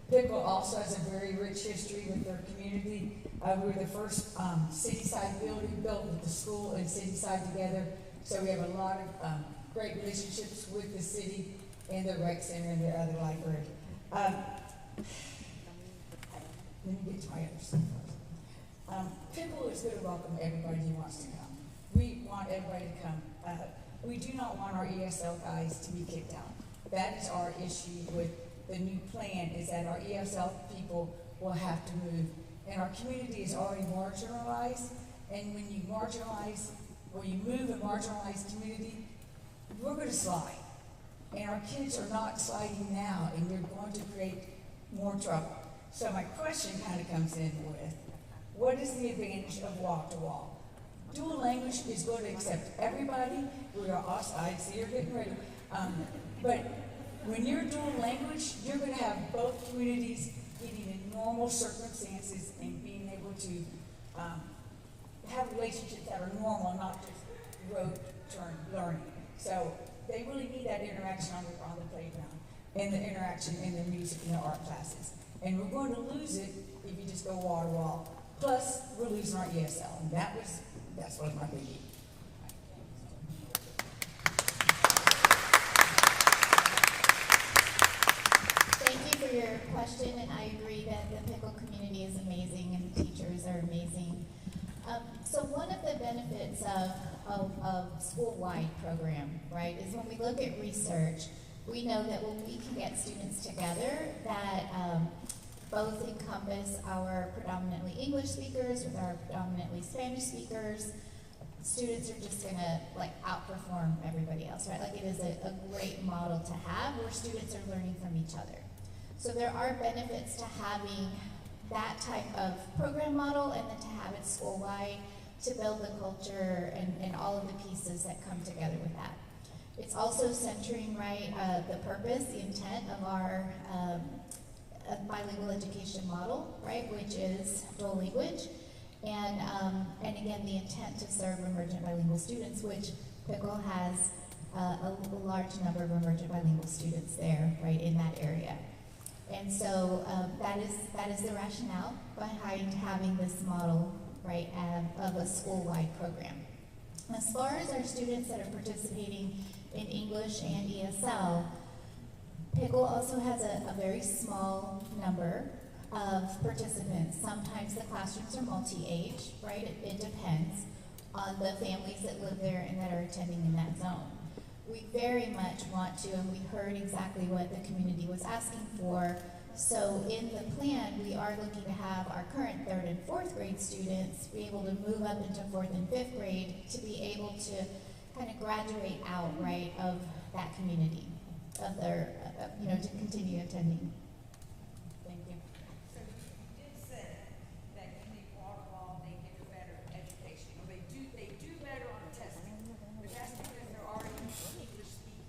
Pickle also has a very rich history with their community. We were the first city-side building built with the school and city-side together. So we have a lot of great relationships with the city and the rec center and their other library. Let me get to my other stuff first. Pickle is going to welcome everybody who wants to come. We want everybody to come. We do not want our ESL guys to be kicked out. That is our issue with the new plan, is that our ESL people will have to move. And our community is already marginalized, and when you marginalize, or you move a marginalized community, we're going to slide. And our kids are not sliding now, and they're going to create more trouble. So my question kind of comes in with, what is the advantage of wall-to-wall? Dual language is going to accept everybody. We are Austin ISD, you're getting ready. But when you're dual language, you're going to have both communities getting in normal circumstances and being able to have relationships that are normal, not just rote turn learning. So they really need that interaction on the playground, and the interaction in the music and the art classes. And we're going to lose it if you just go wall to wall. Plus, we're losing our ESL, and that's what my biggie. Thank you for your question, and I agree that the Pickle community is amazing and the teachers are amazing. So one of the benefits of school-wide program, right, is when we look at research, we know that when we can get students together that both encompass our predominantly English speakers with our predominantly Spanish speakers, students are just gonna like outperform everybody else, right? Like it is a great model to have where students are learning from each other. So there are benefits to having that type of program model and then to have it school-wide to build the culture and all of the pieces that come together with that. It's also centering, right, the purpose, the intent of our bilingual education model, right, which is dual language. And again, the intent to serve emergent bilingual students, which Pickle has a large number of emergent bilingual students there, right, in that area. And so that is the rationale behind having this model, right, of a school-wide program. As far as our students that are participating in English and ESL, Pickle also has a very small number of participants. Sometimes the classrooms are multi-age, right? It depends on the families that live there and that are attending in that zone. We very much want to, and we heard exactly what the community was asking for. So in the plan, we are looking to have our current 3rd and 4th grade students be able to move up into 4th and 5th grade to be able to kind of graduate out, right, of that community, of their, to continue attending. Thank you. So you did say that community waterfall, they get a better education, or they do better on testing, but that's because they're already English speaking.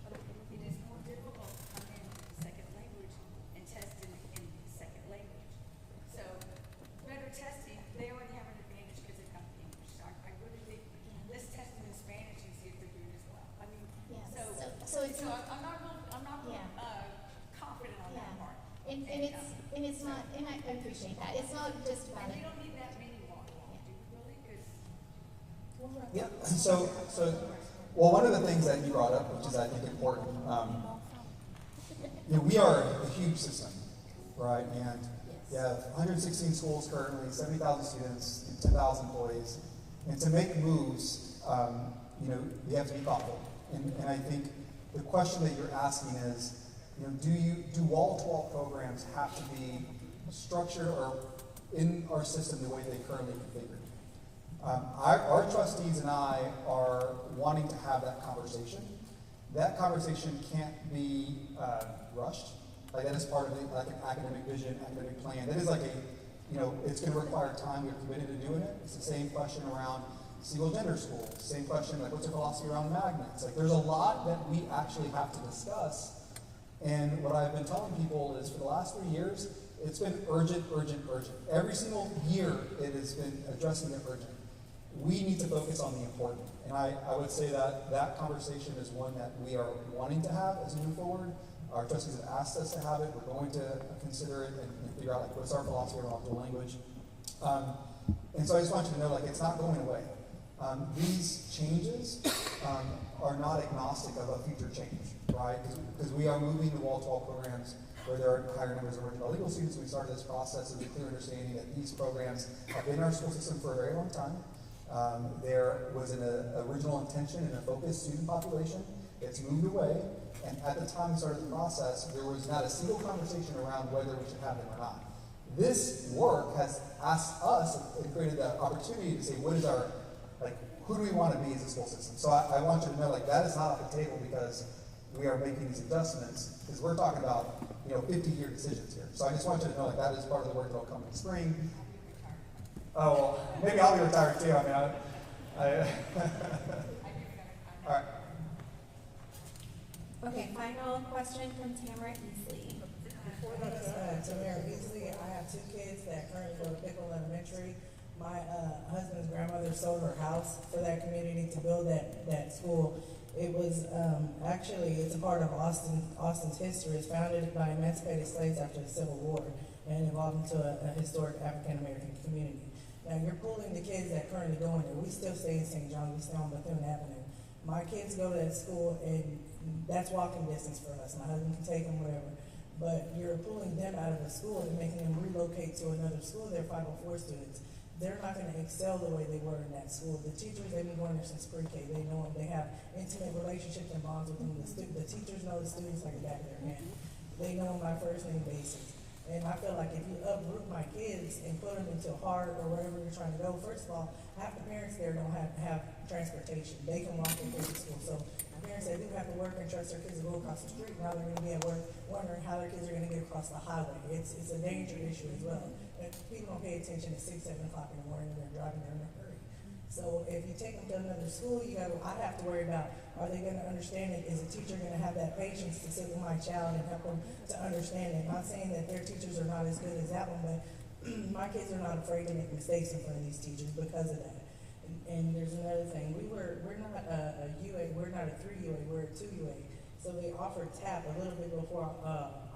It is more difficult to come in with the second language and test in the second language. So better testing, they already have an advantage because they come from English. So I really think let's test them in Spanish and see if they're doing as well. I mean, I'm not confident on that part. And it's not, and I appreciate that. It's not just about And you don't need that many waterfalls, do you really? Because Yeah, so, well, one of the things that you brought up, which is I think important, we are a huge system, right? And you have 116 schools currently, 70,000 students, 10,000 employees. And to make moves, you have to be thoughtful. And I think the question that you're asking is, do wall-to-wall programs have to be structured or in our system the way they currently configured? Our trustees and I are wanting to have that conversation. That conversation can't be rushed. Like that is part of like an academic vision, academic plan. That is like it's going to require time. We're committed to doing it. It's the same question around single gender schools. Same question like what's your philosophy around magnets? Like there's a lot that we actually have to discuss. And what I've been telling people is for the last 3 years, it's been urgent, urgent, urgent. Every single year it has been addressing the urgent. We need to focus on the important. And I would say that conversation is one that we are wanting to have as we move forward. Our trustees have asked us to have it. We're going to consider it and figure out like what's our philosophy around the language. And so I just want you to know like it's not going away. These changes are not agnostic of a future change, right? Because we are moving the wall-to-wall programs where there are higher numbers of emerging bilingual students. We started this process with a clear understanding that these programs have been in our school system for a very long time. There was an original intention and a focused student population. It's moved away, and at the time we started the process, there was not a single conversation around whether we should have them or not. This work has asked us and created the opportunity to say, what is our, who do we want to be as a school system? So I want you to know, that is not off the table because we are making these adjustments, because we're talking about, 50-year decisions here. So I just want you to know, that is part of the work that will come in the spring. Oh, well, maybe I'll be retired too. I mean, all right. Okay, final question from Tamara Easley. Before to Mayor Easley, I have 2 kids that currently go to Pickle Elementary. My husband's grandmother sold her house for that community to build that school. It was actually, it's a part of Austin's history. It's founded by emancipated slaves after the Civil War and evolved into a historic African-American community. Now you're pulling the kids that currently go in there. We still stay in St. John, we stay on Bethune Avenue. My kids go to that school and that's walking distance for us. My husband can take them wherever. But you're pulling them out of the school and making them relocate to another school. They're 504 students. they're not going to excel the way they were in that school. The teachers, they've been going there since pre-K. They know them. They have intimate relationships and bonds with them. The teachers know the students like the back of their hand. They know them by first name basis. And I feel like if you uproot my kids and put them into Hart or wherever you're trying to go, first of all, half the parents there don't have transportation. They can walk their kids to school. So the parents, they do have to work and trust their kids to go across the street. Now they're going to be at work wondering how their kids are going to get across the highway. It's a danger issue as well. And people don't pay attention at 6, 7 o'clock in the morning when they're driving there in a hurry. So if you take them to another school, I have to worry about, are they going to understand it? Is a teacher going to have that patience to sit with my child and help them to understand it? I'm not saying that their teachers are not as good as that one, but my kids are not afraid to make mistakes in front of these teachers because of that. And there's another thing. We're not a UA, we're not a 3 UA, we're a 2 UA. So they offered TAP a little bit before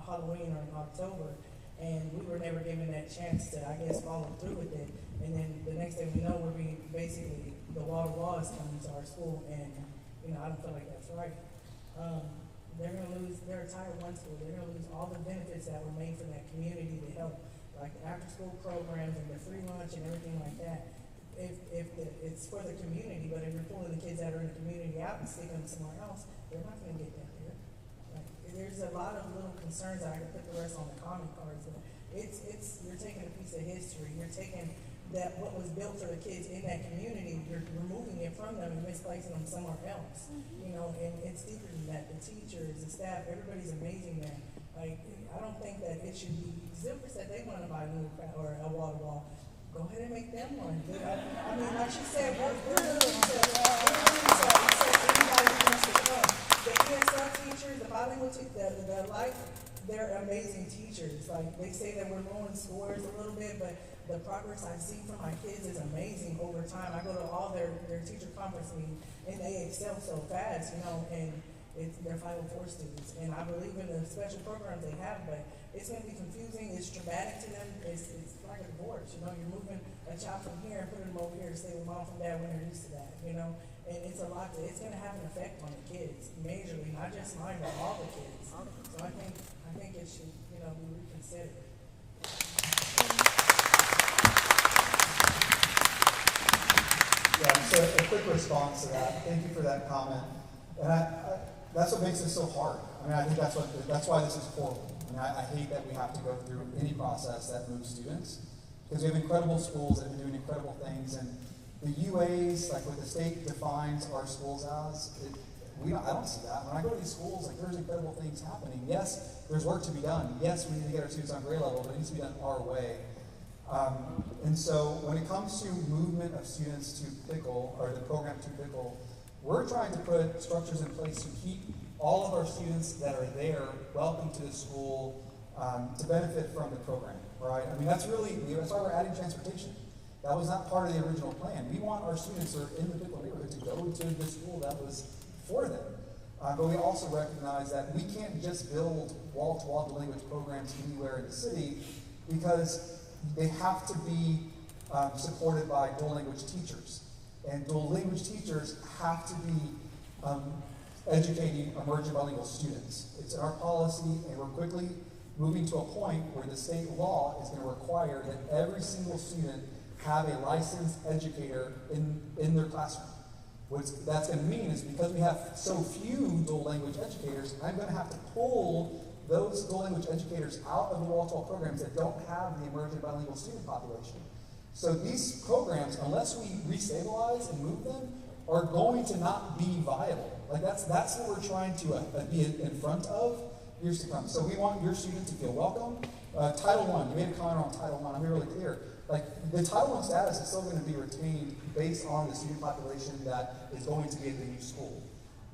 Halloween or in October, and we were never given that chance to, I guess, follow through with it. And then the next thing we know, we're being basically, the wall-to-wall is coming to our school, and I don't feel like that's right. They're going to lose, they're a Title I school, they're going to lose all the benefits that were made for that community to help, like the after-school programs and the free lunch and everything like that. It's for the community, but if you're pulling the kids that are in the community out and sticking them somewhere else, they're not going to get that there. Like, there's a lot of little concerns that I can put the rest on the comment cards, but you're taking a piece of history, you're taking that what was built for the kids in that community, you're removing it from them and misplacing them somewhere else. And it's deeper than that. The teachers, the staff, everybody's amazing there. Like, I don't think that it should be, Zipper said they want to buy a new or a water wall. Go ahead and make them one. I mean, like she said, we're good. He said anybody wants to come. The ESL teachers, the bilingual teachers, they're amazing teachers. Like, they say that we're lowering scores a little bit, but the progress I've seen from my kids is amazing over time. I go to all their teacher conference meetings, and they excel so fast, and they're 504 students. And I believe in the special programs they have, but it's going to be confusing. It's traumatic to them. It's like a divorce. You're moving a child from here and putting them over here to stay with mom and dad when they're used to that, And it's a lot. It's going to have an effect on the kids, majorly, not just mine, but all the kids. So I think it should, be reconsidered. Yeah, so a quick response to that. Thank you for that comment. And that's what makes this so hard. I mean, I think that's why this is horrible. I mean, I hate that we have to go through any process that moves students, because we have incredible schools that have been doing incredible things, and the UAs, like what the state defines our schools as, I don't see that. When I go to these schools, like, there's incredible things happening. Yes, there's work to be done. Yes, we need to get our students on grade level, but it needs to be done our way. And so when it comes to movement of students to Pickle, or the program to Pickle, we're trying to put structures in place to keep all of our students that are there welcome to the school to benefit from the program, right? I mean, that's why we're adding transportation. That was not part of the original plan. We want our students who are in the Pickle neighborhood to go to the school that was for them. But we also recognize that we can't just build wall-to-wall dual language programs anywhere in the city, because they have to be supported by dual language teachers. And dual language teachers have to be educating emerging bilingual students. It's in our policy, and we're quickly moving to a point where the state law is going to require that every single student have a licensed educator in their classroom. What that's going to mean is, because we have so few dual language educators, I'm going to have to pull those dual language educators out of the wall-to-wall programs that don't have the emerging bilingual student population. So these programs, unless we restabilize and move them, are going to not be viable. Like, that's what we're trying to be in front of years to come. So we want your students to feel welcome. Title I, you made a comment on Title I. I'm really clear. Like, the Title I status is still going to be retained based on the student population that is going to be at the new school.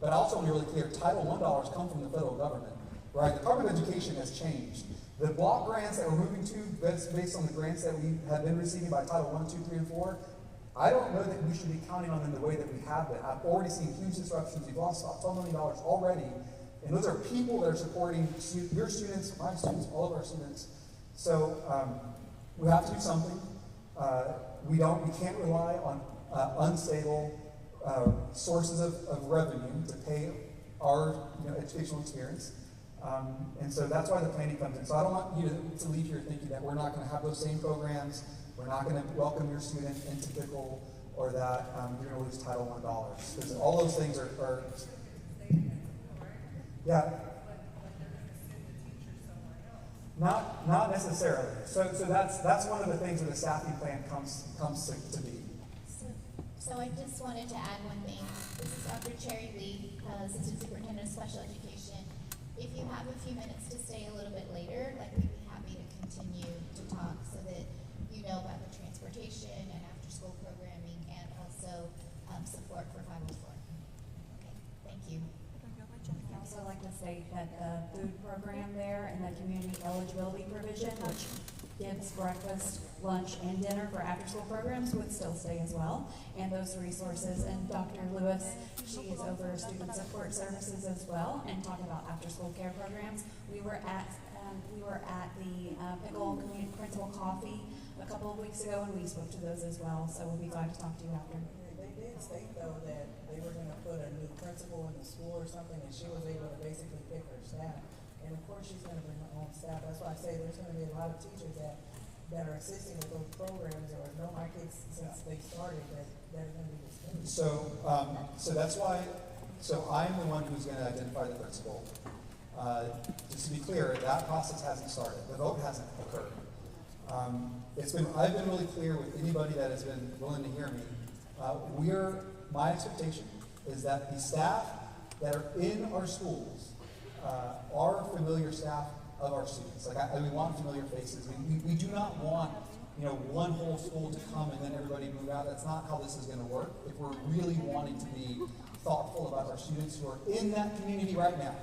But I also want to be really clear, Title I dollars come from the federal government, right? The Department of Education has changed. The block grants that we're moving to, that's based on the grants that we have been receiving by Title I, II, III, and IV, I don't know that we should be counting on them the way that we have been. I've already seen huge disruptions. We've lost about $12 million already. And those are people that are supporting your students, my students, all of our students. So we have to do something. We can't rely on unstable sources of revenue to pay our educational experience. And so that's why the planning comes in. So I don't want you to leave here thinking that we're not going to have those same programs We're not going to welcome your student into pickle, or that you're going to lose Title I dollars. Because all those things are yeah. Not necessarily. So that's one of the things where the staffing plan comes to be. So I just wanted to add one thing. This is Dr. Cherry Lee, Assistant Superintendent of Special Education. If you have a few minutes to stay a little bit later, like we'd be happy to continue to talk so that you know about the transportation and after-school programming and also support for 504. Okay, thank you. I'd also like to state that the food program there and the community eligibility provision, which gives breakfast, lunch, and dinner for after-school programs, would still stay as well. And those resources, and Dr. Lewis, she is over student support services as well, and talk about after-school care programs. We were at the Pickle Community Principal Coffee a couple of weeks ago, and we spoke to those as well. So we'll be glad to talk to you after. They did state though that they were going to put a new principal in the school or something, and she was able to basically pick her staff. And of course, she's going to bring her own staff. That's why I say there's going to be a lot of teachers that are assisting with those programs, or know my kids since they started, that they're going to be distinguished. So that's why. So I'm the one who's going to identify the principal. Just to be clear, that process hasn't started. The vote hasn't occurred. I've been really clear with anybody that has been willing to hear me. My expectation is that the staff that are in our schools are familiar staff of our students. We want familiar faces. We do not want one whole school to come and then everybody move out. That's not how this is going to work. If we're really wanting to be thoughtful about our students who are in that community right now.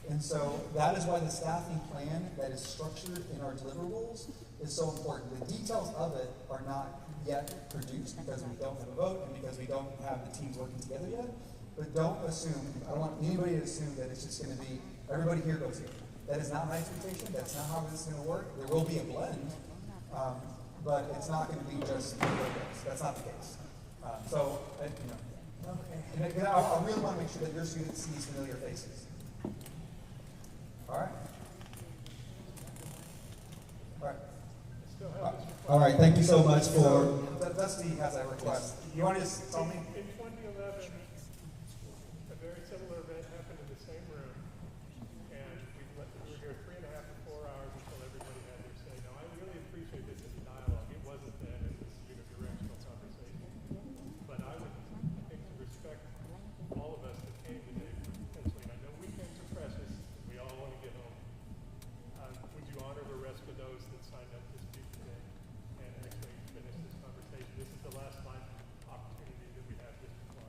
And so that is why the staffing plan that is structured in our deliverables is so important. The details of it are not yet produced because we don't have a vote and because we don't have the teams working together yet. But don't assume, I don't want anybody to assume that it's just going to be, everybody here goes here. That is not my expectation. That's not how this is going to work. There will be a blend, but it's not going to be just programs. That's not the case. And I really want to make sure that your students see these familiar faces. All right. All right, thank you so much for... Dusty has a request. You want to just tell me? In 2011, a very similar event happened in the same room, and we were here 3.5 to 4 hours until everybody had their say. Now, I really appreciate this as a dialogue. It wasn't then, it was unidirectional conversation. But I would think to respect all of us that came today potentially, and I know weekends are precious, we all want to get home. Would you honor the rest of those that signed up to speak today and actually finish this conversation? This is the last opportunity that we have this before.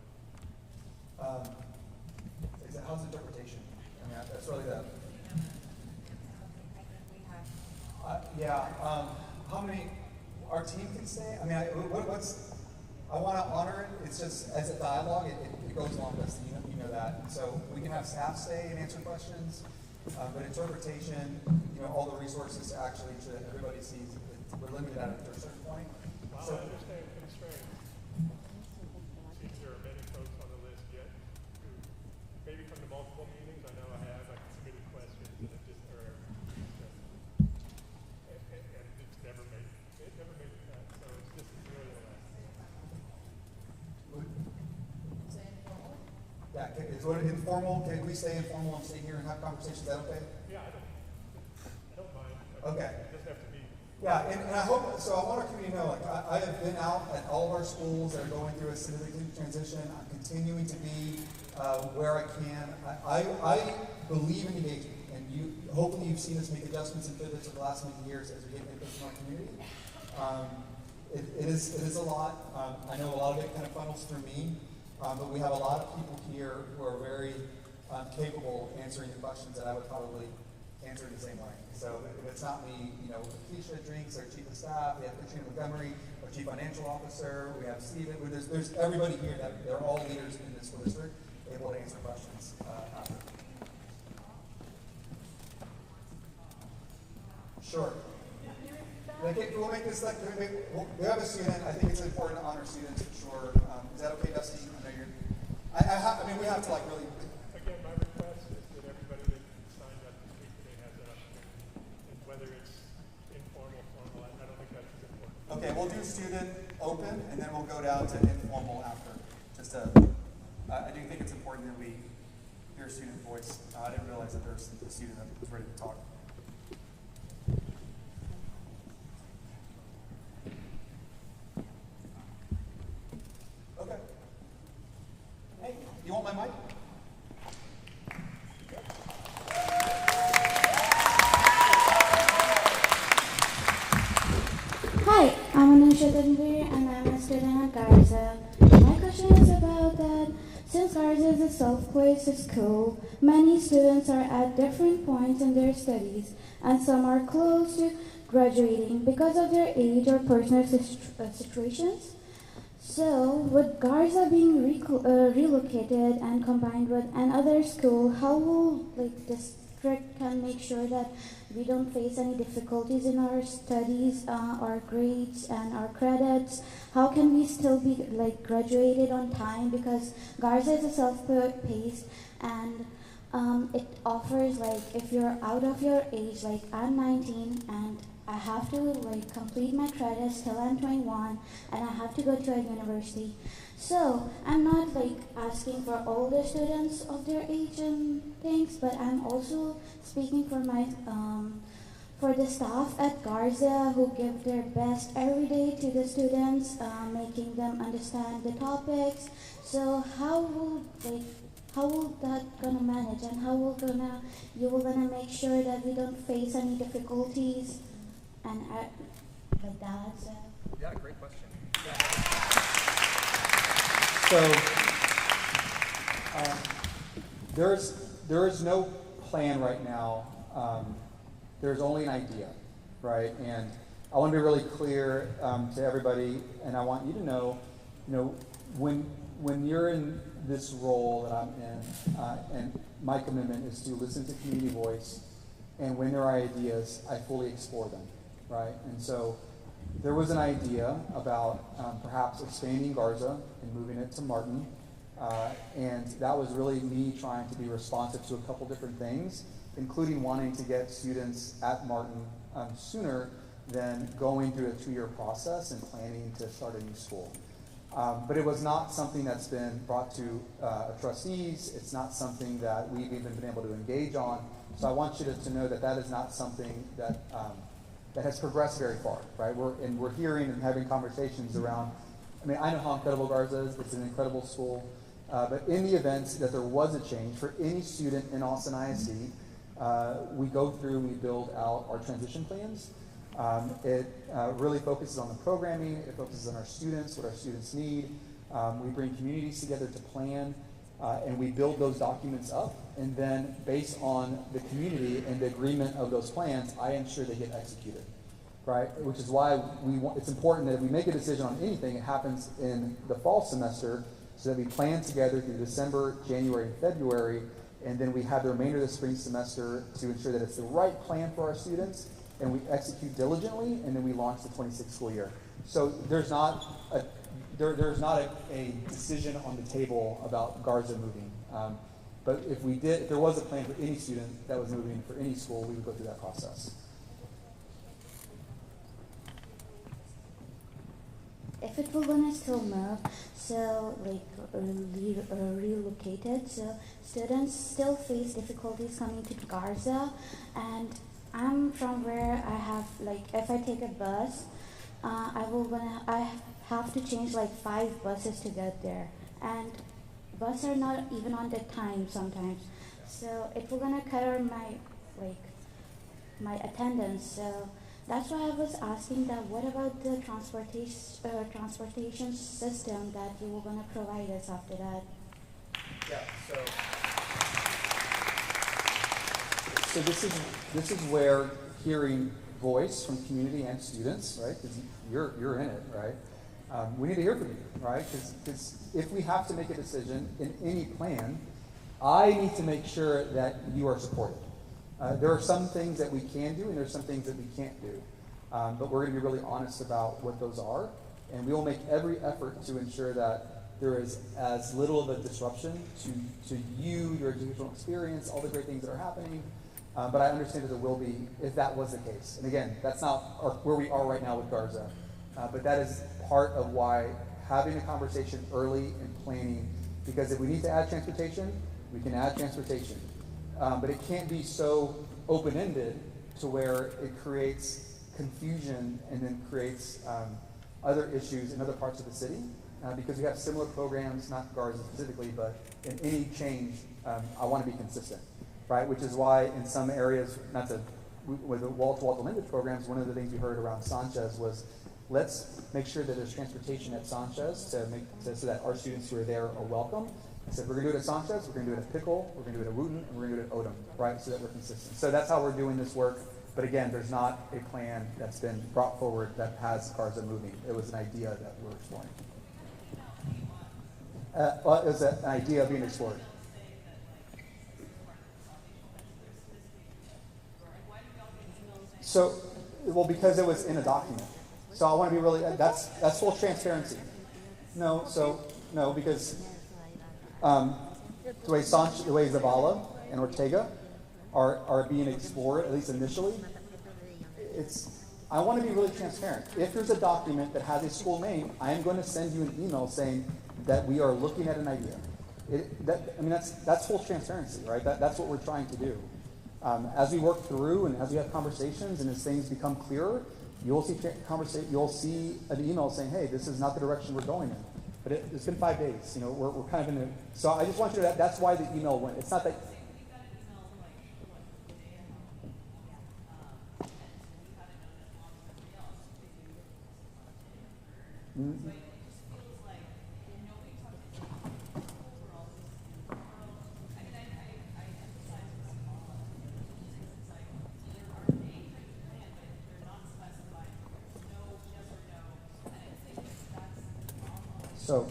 How's interpretation? I mean, that's really the... how many... Our team can stay? I mean, I want to honor it. It's just, as a dialogue, it goes along with us. You know that. And so we can have staff stay and answer questions, but interpretation, all the resources to everybody sees, we're limited at a certain point. Well, I understand constraints. Seems there are many folks on the list yet who, maybe from the multiple meetings, I know I have, submitted questions and it just, and it's never made it cut. So this is really the last thing. Yeah, is what informal? Can we stay informal and stay here and have conversations? Is that okay? Yeah, I don't mind. Okay. It doesn't have to be. Yeah, and I hope, so I want our community to know, I have been out at all of our schools that are going through a significant transition. I'm continuing to be where I can. I believe in engagement, and hopefully you've seen us make adjustments and pivots over the last many years as we get input from our community. It is a lot. I know a lot of it kind of funnels through me, but we have a lot of people here who are very capable of answering the questions that I would probably answer in the same way. So if it's not me, Keisha Drinks, our chief of staff, we have Katrina Montgomery, our chief financial officer, we have Steven, there's everybody here that they're all leaders in this school district, able to answer questions after. Sure. We'll make this we have a student. I think it's important to honor students for sure. Is that okay, Dusty? I know you're. We have to really. Again, my request is that everybody that signed up to speak today has that opportunity, and whether it's informal, formal, I don't think that's as important. Okay. we'll do student open, and then we'll go down to informal after. I do think it's important that we hear student voice. I didn't realize that there's a student that was ready to talk. Okay. Hey, you want my mic? Hi, I'm Anusha Tanvir and I'm a student at Garza. My question is about that. Since Garza is a self-paced school, many students are at different points in their studies and some are close to graduating because of their age or personal situations. So, with Garza being relocated and combined with another school, how will the district can make sure that we don't face any difficulties in our studies, our grades, and our credits? How can we still be graduated on time? Because Garza is a self-paced and it offers if you're out of your age, I'm 19 and I have to complete my credits till I'm 21 and I have to go to a university. So I'm not asking for all the students of their age and things, but I'm also speaking for my for the staff at Garza who give their best every day to the students, making them understand the topics. So how will that gonna manage, and how will you will gonna make sure that we don't face any difficulties and like that? So. Yeah, great question. So there is no plan right now. There's only an idea, right? And I want to be really clear to everybody, and I want you to know, when you're in this role that I'm in, and my commitment is to listen to community voice, and when there are ideas, I fully explore them, right? And so there was an idea about perhaps expanding Garza and moving it to Martin, and that was really me trying to be responsive to a couple different things, including wanting to get students at Martin sooner than going through a 2-year process and planning to start a new school. But it was not something that's been brought to trustees. It's not something that we've even been able to engage on. So I want you to know that that is not something that that has progressed very far, right? We're hearing and having conversations around. I mean, I know how incredible Garza is. It's an incredible school. But in the event that there was a change for any student in Austin ISD, we go through and we build out our transition plans. It really focuses on the programming. It focuses on our students, what our students need. We bring communities together to plan, and we build those documents up. And then based on the community and the agreement of those plans, I ensure they get executed, right? Which is why it's important that if we make a decision on anything, it happens in the fall semester so that we plan together through December, January, and February, and then we have the remainder of the spring semester to ensure that it's the right plan for our students, and we execute diligently, and then we launch the 26th school year. So there's not a decision on the table about Garza moving. But if there was a plan for any student that was moving for any school, we would go through that process. If it were gonna still move, so relocated, so students still face difficulties coming to Garza, and I'm from where I have if I take a bus, I have to change 5 buses to get there, and buses are not even on the time sometimes, so it will gonna cut on my attendance. So that's why I was asking that what about the transportation system that you were gonna provide us after that? Yeah. So this is where hearing voice from community and students, right? Because you're in it, right? We need to hear from you, right? Because if we have to make a decision in any plan, I need to make sure that you are supported. There are some things that we can do, and there's some things that we can't do. But we're going to be really honest about what those are, and we will make every effort to ensure that there is as little of a disruption to you, your educational experience, all the great things that are happening. But I understand that there will be if that was the case. And again, that's not where we are right now with Garza. But that is part of why having a conversation early and planning, because if we need to add transportation, we can add transportation. But it can't be so open-ended to where it creates confusion and then creates other issues in other parts of the city. Because we have similar programs, not Garza specifically, but in any change, I want to be consistent, right? Which is why in some areas, with the wall-to-wall limited programs, one of the things we heard around Sanchez was, let's make sure that there's transportation at Sanchez so that our students who are there are welcome. So if we're going to do it at Sanchez, we're going to do it at Pickle, we're going to do it at Wooten, and we're going to do it at Odom, right? So that we're consistent. So that's how we're doing this work. But again, there's not a plan that's been brought forward that has Garza moving. It was an idea that we're exploring. It was an idea being explored. So, well, because it was in a document. So I want to be really, that's full transparency. No, because the way Zavala and Ortega are being explored, at least initially, I want to be really transparent. If there's a document that has a school name, I am going to send you an email saying that we are looking at an idea. That's full transparency, right? That's what we're trying to do. As we work through and as we have conversations and as things become clearer, you'll see an email saying, hey, this is not the direction we're going in. But it's been 5 days. We're kind of in a, so I just want you to know that's why the email went. It's not that. Mm-hmm. So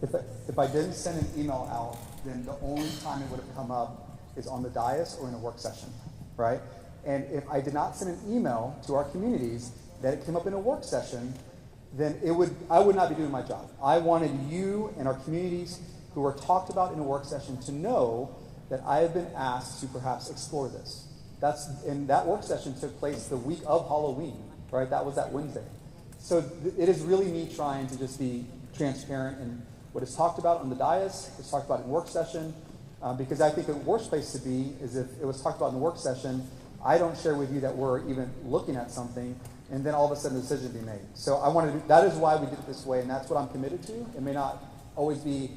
if I didn't send an email out, then the only time it would have come up is on the dais or in a work session, right? And if I did not send an email to our communities that it came up in a work session, then I would not be doing my job. I wanted you and our communities who were talked about in a work session to know that I have been asked to perhaps explore this. And that work session took place the week of Halloween, right? That was that Wednesday. So it is really me trying to just be transparent in what is talked about on the dais, it's talked about in work session, because I think the worst place to be is if it was talked about in the work session, I don't share with you that we're even looking at something, and then all of a sudden a decision be made. So that is why we did it this way, and that's what I'm committed to. It may not always be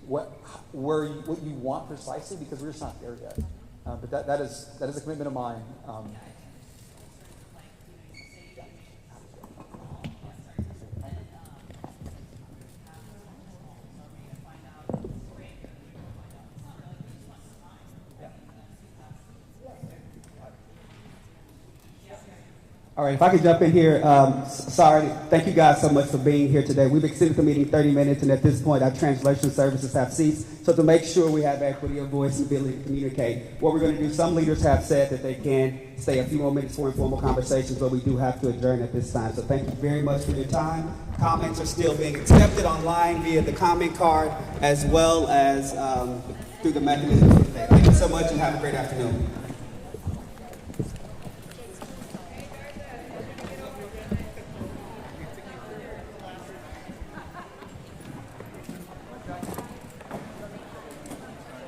what you want precisely, because we're just not there yet. But that is a commitment of mine. All right, if I could jump in here, sorry, thank you guys so much for being here today. We've extended the meeting 30 minutes, and at this point, our translation services have ceased. So to make sure we have equity of voice and ability to communicate, what we're going to do, some leaders have said that they can stay a few more minutes for informal conversations, but we do have to adjourn at this time. So thank you very much for your time. Comments are still being accepted online via the comment card, as well as through the mechanisms. Thank you so much, and have a great afternoon.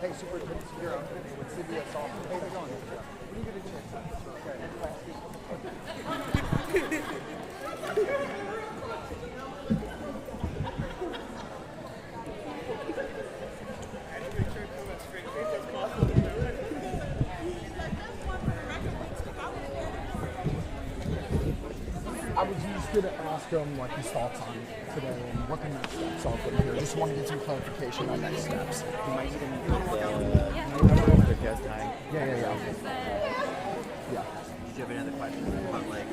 Hey, Superintendent, you're up with CBS Austin. Hey, how's it going? When you get a chance? I was just going to ask him like his thoughts on today and what the next steps are from here. Just want to get some clarification on next steps. You might need to meet with the guest time. Yeah. Did you have any other questions about like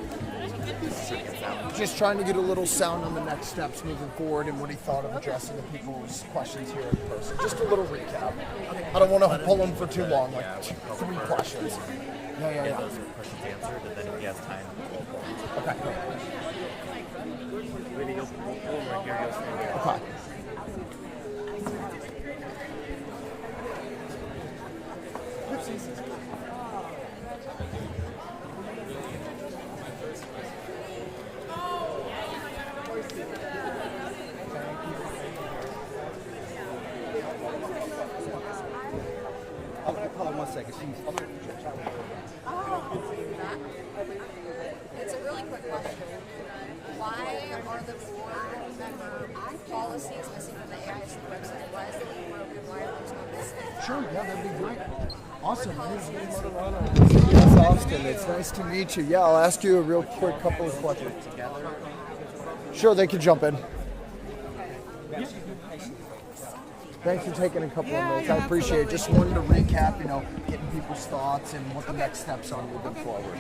sound? Just trying to get a little sound on the next steps moving forward and what he thought of addressing the people's questions here in person. Just a little recap. I don't want to pull him for too long, like 3 questions. Get those questions answered, and then if he has time. Okay. Maybe you'll pull him right here. You'll stay here. Okay. It's a really quick question. Why are the board member policies missing from the AISD website? Why is the program, why are those not missing? Sure, yeah, that'd be great. Awesome. Yes, Austin, it's nice to meet you. Yeah, I'll ask you a real quick couple of questions. Sure, they can jump in. Thanks for taking a couple of minutes. I appreciate it. Just wanted to recap, getting people's thoughts and what the next steps are moving forward.